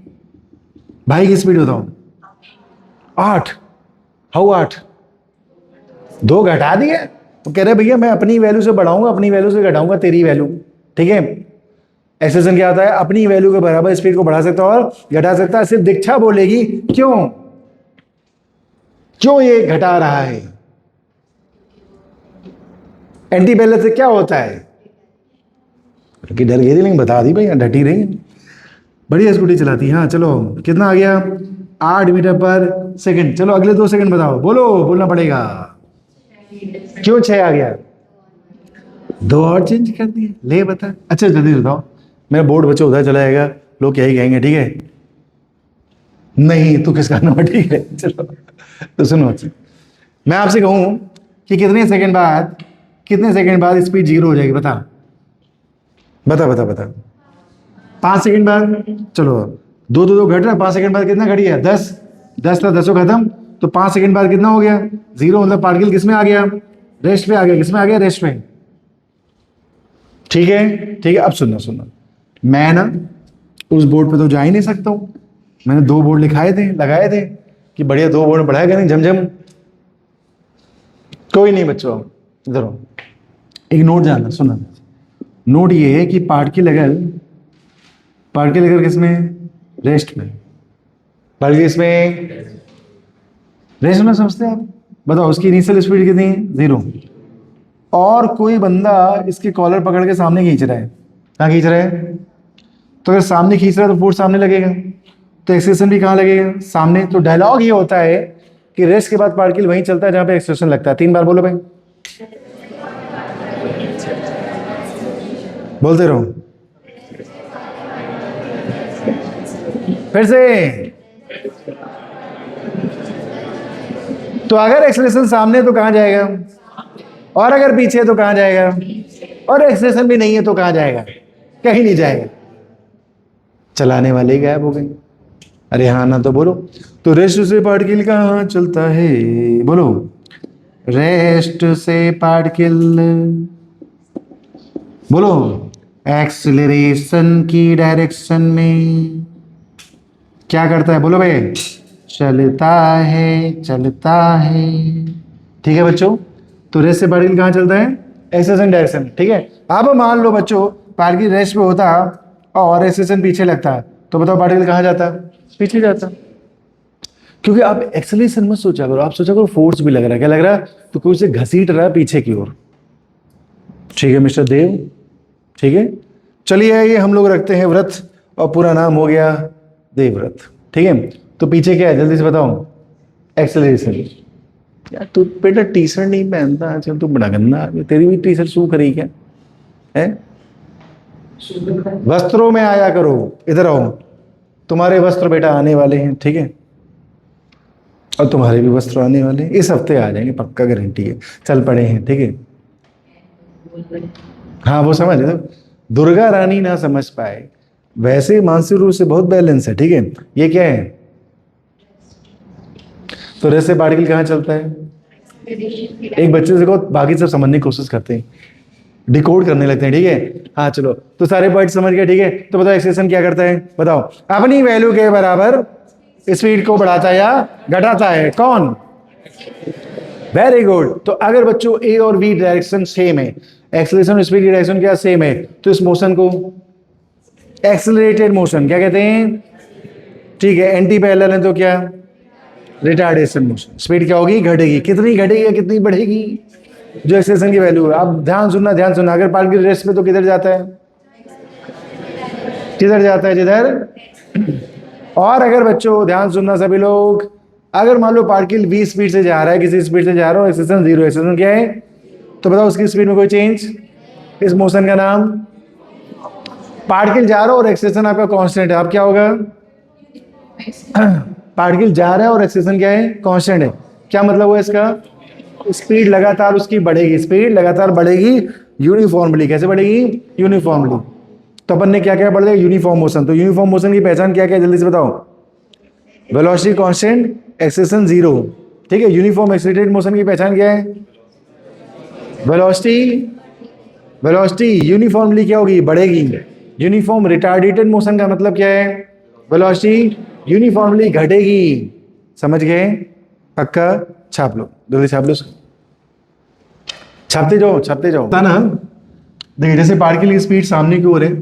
भाई की स्पीड बताओ, 8, हाउ 8, 2 घटा दिए, तो कह रहे भैया मैं अपनी वैल्यू से बढ़ाऊंगा, अपनी वैल्यू से घटाऊंगा तेरी वैल्यू, ठीक है। एक्सेलेरेशन क्या होता है, अपनी वैल्यू के बराबर स्पीड को बढ़ा सकता है और घटा सकता है। सिर्फ दीक्षा बोलेगी क्यों, क्यों ये घटा रहा है, एंटी बैलेंस से क्या होता है, कि डर गई थी लेकिन बता दी भैया, डटी रही, बढ़िया स्कूटी चलाती है। हाँ चलो कितना आ गया, 8 मीटर पर सेकंड। चलो अगले 2 सेकंड बताओ, बोलो, बोलना पड़ेगा, क्यों 6 आ गया, 2 और चेंज कर दिए, ले बता। अच्छा जल्दी बताओ, मेरा बोर्ड बच्चों उधर चला जाएगा, लोग क्या ही कहेंगे, ठीक है। नहीं तू किसका नंबर, ठीक है। चलो तो सुनो, मैं आपसे कहूं कि कितने सेकंड बाद, कितने सेकंड बाद स्पीड जीरो हो जाएगी, बता बता बता बता। 5 सेकंड बाद, चलो 2 घट रहा, 5 सेकंड बाद कितना घट गया, 10, 10 था, 10 खत्म, तो 5 सेकंड बाद कितना हो गया, जीरो। मतलब पार्टिकल किस में आ गया, रेस्ट पे आ गया, किस में आ गया, रेस्ट में, ठीक है, ठीक है। अब सुनना सुनना, मैं ना उस बोर्ड पे तो जा ही नहीं सकता हूं, मैंने 2 बोर्ड लिखाए थे, लगाए थे कि बढ़िया 2 बोर्ड पढ़ाया करें झमझम। कोई नहीं बच्चों, इधर हो, एक नोट जानना, सुना, नोट ये है कि पार्टिकल किसमें, रेस्ट में, पार्टिकल इसमें रेस्ट में, समझते हैं आप, बताओ उसकी इनिशियल स्पीड कितनी है, 0, और कोई बंदा इसके कॉलर पकड़ के सामने खींच रहा है, कहाँ खींच रहा है, तो अगर सामने खींच रहा है तो फोर्स सामने लगेगा, तो एक्सेलरेशन भी कहाँ लगेगा, सामने। तो डायलॉग ये होता है कि रेस्ट के बाद पार्टिकल वहीं चलता है जहां पे एक्सेलरेशन लगता है। 3 बार बोलो भाई, बोलते रहो फिर से। तो अगर एक्सेलरेशन सामने है तो कहां जाएगा, और अगर पीछे है तो कहां जाएगा, और एक्सेलरेशन भी नहीं है तो कहां जाएगा, कहीं नहीं जाएगा, चलाने वाले गायब हो गए। अरे हाँ ना तो बोलो, तो रेस्ट से पार्टिकल कहां चलता है, बोलो, रेस्ट से पार्टिकल, बोलो, एक्सेलरेशन की डायरेक्शन में क्या करता है, बोलो भाई, चलता है, चलता है, ठीक है बच्चों। तो रेस्ट से पार्टिकल कहां चलता है, एक्सेलरेशन डायरेक्शन, ठीक है। अब मान लो बच्चों पार्टिकल रेस्ट पे होता और एक्सेलरेशन पीछे लगता, तो बताओ पार्टिकल कहां जाता, पीछे जाता। क्योंकि आप एक्सेलरेशन मत सोचा करो, आप सोचा करो फोर्स भी लग रहा है। क्या लग रहा है? तो कोई उसे घसीट रहा है पीछे की ओर। ठीक है मिस्टर देव, ठीक है। चलिए ये हम लोग रखते हैं व्रत, और पूरा नाम हो गया देवव्रत। ठीक है, तो पीछे क्या है जल्दी से बताओ? एक्सेलरेशन। यार तू बेटा टी शर्ट नहीं पहनता आजकल, तू बड़ा गंदा, तेरी भी टी शर्ट सूख रही क्या है? वस्त्रों में आया करो, इधर आओ। तुम्हारे वस्त्र बेटा आने वाले हैं, ठीक है, और तुम्हारे भी वस्त्र आने वाले हैं, इस हफ्ते आ जाएंगे पक्का, गारंटी है। चल पड़े हैं, ठीक है। हाँ वो समझ तो दुर्गा रानी ना समझ पाए, वैसे मानसिक रूप से बहुत बैलेंस है, ठीक है। ये क्या है? तो रेसे पार्टिकल कहाँ चलता है? एक बच्चे से को बाकी सब समझने की कोशिश करते हैं, डिकोड करने लगते हैं, ठीक है। हाँ चलो, तो सारे पॉइंट समझ गए, ठीक है। तो बताओ एक्सेलेरेशन क्या करता है, बताओ। अपनी वैल्यू के बराबर स्पीड को बढ़ाता या घटाता है, कौन? Very good. तो अगर बच्चों ए और बी डायरेक्शन सेम है, एक्सेलरेशन और स्पीड की डायरेक्शन क्या सेम है, तो इस मोशन को एक्सेलरेटेड मोशन क्या कहते हैं? ठीक है, एंटी पैरेलल है तो क्या? Retardation motion. स्पीड क्या होगी? घटेगी। कितनी घटेगी या कितनी बढ़ेगी? जो एक्सेलरेशन की वैल्यू है। अब ध्यान सुनना, ध्यान सुनना। अगर पार्टिकल रेस्ट पे तो किधर जाता है? किधर जाता है? जिधर। और अगर बच्चों ध्यान सुनना सभी लोग, अगर मान लो पार्टिकल v स्पीड से जा रहा है, किसी स्पीड से जा रहा हो, एक्सेलरेशन 0, एक्सेलरेशन क्या है? तो बताओ उसकी स्पीड में कोई चेंज, इस मोशन का नाम? पार्टिकल जा रहा हो और एक्सेलरेशन आपका कांस्टेंट है, अब क्या होगा? पार्टिकल जा रहा है और एक्सेलरेशन क्या है? कांस्टेंट है। क्या मतलब हुआ इसका? स्पीड लगातार उसकी बढ़ेगी, स्पीड लगातार बढ़ेगी यूनिफॉर्मली। कैसे बढ़ेगी? यूनिफॉर्मली। तो अपन ने क्या क्या पढ़ लिया? Uniform motion. तो यूनिफॉर्म मोशन की पहचान क्या क्या जल्दी से बताओ? वेलोसिटी कांस्टेंट, एक्सेलरेशन 0, ठीक है। यूनिफॉर्म एक्सीलरेटेड मोशन की पहचान क्या है? वेलोसिटी यूनिफॉर्मली क्या होगी? बढ़ेगी। यूनिफॉर्म रिटार्डेटेड मोशन का मतलब क्या है? वेलोसिटी यूनिफॉर्मली घटेगी। समझ गए? पक्का? छाप लो, जल्दी छाप लो, छापते जाओ, छापते जाओ ना। देखिए जैसे पार्टिकल की स्पीड सामने की ओर है,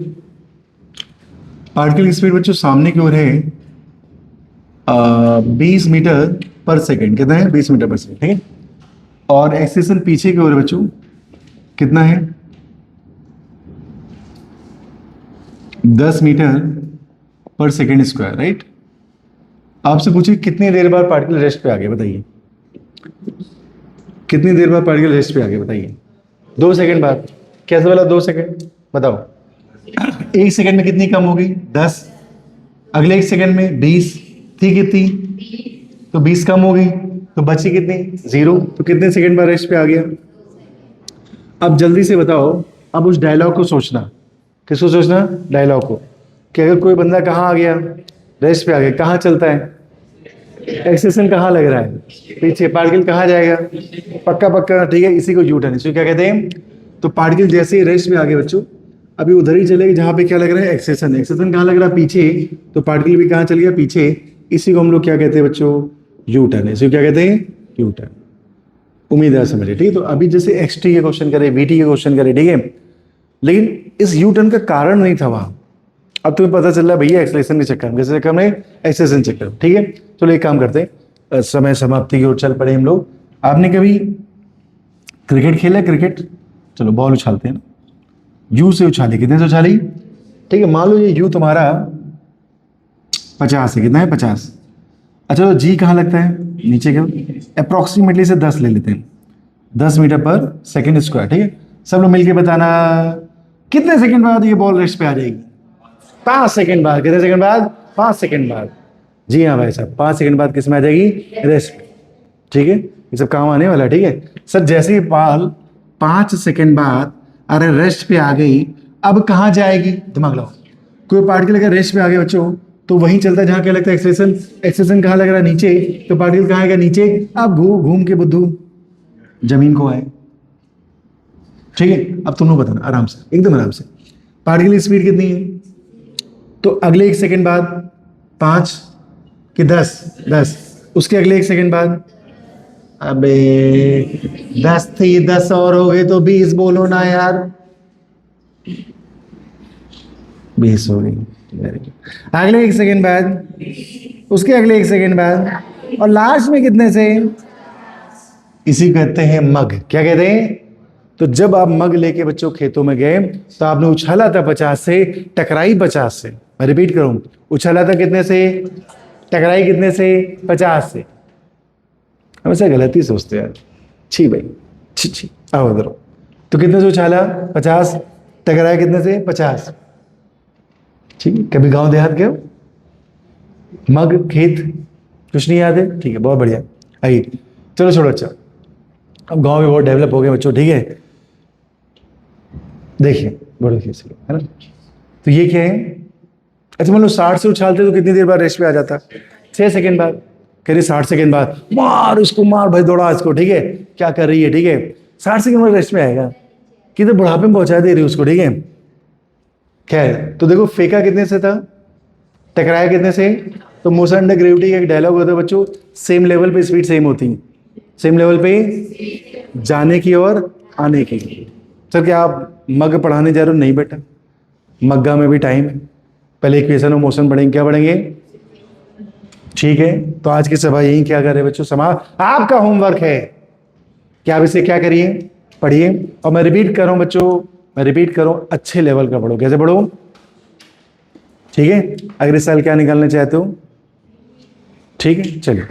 पार्टिकल की स्पीड बच्चों सामने की ओर है 20 मीटर पर सेकेंड। कितना है? 20 मीटर पर सेकेंड, ठीक है। और एक्सेलरेशन पीछे की ओर है बच्चों, कितना है? 10 मीटर पर सेकेंड स्क्वायर, राइट। आपसे पूछिए कितनी देर बाद पार्टिकल रेस्ट पे आ गया, बताइए। कितनी देर बाद पार्टिकल रेस्ट पे आ गया, बताइए। 2 सेकेंड बाद। कैसे बोला 2 सेकेंड? बताओ। 1 सेकेंड में कितनी कम होगी? 10। अगले 1 सेकेंड में 20 थी, कितनी? तो 20 कम हो गई, तो बची कितनी? 0। तो कितने सेकेंड बाद रेस्ट पे आ गया? अब जल्दी से बताओ। अब उस डायलॉग को सोचना। किसको सोचना? डायलॉग को, कि अगर कोई बंदा कहाँ आ गया? रेस्ट पे आ गया। कहाँ चलता है? एक्सेलरेशन कहाँ लग रहा है? पीछे। पार्टिकल कहाँ जाएगा? पक्का पक्का, ठीक है। इसी को यू टर्न, इसको क्या कहते हैं? तो पार्टिकल जैसे ही रेस्ट में आ गए बच्चों, अभी उधर ही चलेगी जहां पे क्या लग रहा है? एक्सेलरेशन। एक्सेलरेशन कहाँ लग रहा है? पीछे। तो पार्टिकल भी कहाँ चल गया? पीछे। इसी को हम लोग क्या कहते हैं बच्चों? U turn. इसको क्या कहते हैं? U turn. उम्मीद है समझे, ठीक है। तो अभी जैसे एक्सटी के क्वेश्चन करे, वीटी के क्वेश्चन करे, ठीक है, लेकिन इस यू टर्न का कारण नहीं था वहां। अब तुम्हें पता चल रहा है भैया एक्सेलरेशन के चक्कर में, किस चक्कर में? एक्सेलरेशन चक्कर में, ठीक है। चलो एक काम करते हैं, समय समाप्ति की ओर चल पड़े हम लोग। आपने कभी क्रिकेट खेला? क्रिकेट, चलो बॉल उछालते हैं ना, यू से उछाली। कितने से उछाली? ठीक है, मान लो ये यू तुम्हारा 50 है। कितना है? 50। अच्छा तो जी कहाँ लगता है? नीचे के। अप्रोक्सीमेटली से 10 ले लेते हैं, 10 मीटर पर सेकेंड स्क्वायर, ठीक है। सब लोग मिलके बताना कितने सेकंड बाद ये बॉल रेस्ट पे आ जाएगी? 5 सेकंड बाद। कितने सेकंड बाद? 5 सेकंड बाद। जी हाँ भाई साहब, 5 सेकंड बाद किस में आ जाएगी? रेस्ट पे, ठीक है। ये सब काम आने वाला है, ठीक है सर। जैसे ही बॉल 5 सेकंड बाद अरे रेस्ट पे आ गई, अब कहाँ जाएगी? दिमाग लगाओ। कोई पार्टिकल अगर रेस्ट पे आ गया बच्चों, तो वहीं चलता है जहां क्या लगता है? एक्सेलरेशन। एक्सेलरेशन कहाँ लग रहा है? नीचे। तो पार्टिकल कहाँ आएगा? नीचे। अब घूम के बुद्धू जमीन को आए, ठीक है। अब तुम लोग बताना आराम से, एकदम आराम से। पार्टिकल की स्पीड कितनी है? तो अगले 1 सेकंड बाद 5 कि 10? 10। उसके अगले 1 सेकंड बाद, अबे 10 थी, 10 और हो गए तो 20 बोलो ना यार। 20 हो गई। अगले 1 सेकंड बाद, उसके अगले 1 सेकंड बाद और लास्ट में कितने से? इसी कहते हैं मग। क्या कहते हैं? तो जब आप मग लेके बच्चों खेतों में गए तो आपने उछाला था 50 से, टकराई 50 से। मैं रिपीट करूं, उछाला था कितने से, टकराई कितने से? 50 से। हम ऐसा गलती सोचते हैं यार, छी भाई, छी छी, आओ इधर। तो कितने से उछाला? 50। टकराया कितने से? 50। ठीक है, कभी गांव देहात गए हो? मग, खेत, कुछ नहीं याद है? ठीक है, बहुत बढ़िया। आइए, चलो छोड़ो। अच्छा, अब गांव में बहुत डेवलप हो गए बच्चों, ठीक है। देखिए, बड़े है ना। तो ये क्या है? अच्छा, मान लो 60 से उछालते तो कितनी देर बाद रेस्ट पे आ जाता? 6 सेकंड बाद। कह रही 60 सेकंड बाद मार उसको, मार भाई, दौड़ा इसको, ठीक है। क्या कर रही है? ठीक है, 60 सेकंड बाद रेस्ट में आएगा कि तो बुढ़ापे में पहुंचा दे रही उसको, ठीक है। खैर, तो देखो फेंका कितने से था, टकराया कितने से? तो मोशन अंडर ग्रेविटी का एक डायलॉग होता है बच्चों, सेम लेवल पे स्पीड सेम होती है, सेम लेवल पे जाने की और आने की। सर क्या आप मग पढ़ाने जा रहे हो? नहीं बेटा, मग्गा में भी टाइम है। पहले इक्वेशन और मोशन पढ़ेंगे। क्या पढ़ेंगे? ठीक है, तो आज की सभा यही क्या कर रहे बच्चों, आपका होमवर्क है कि आप इसे क्या करिए, पढ़िए। और मैं रिपीट कर रहा हूं बच्चों, मैं रिपीट कर रहा हूं, अच्छे लेवल का पढ़ो। कैसे पढ़ो? ठीक है, अगले साल क्या निकालना चाहते हो? ठीक है, चलिए।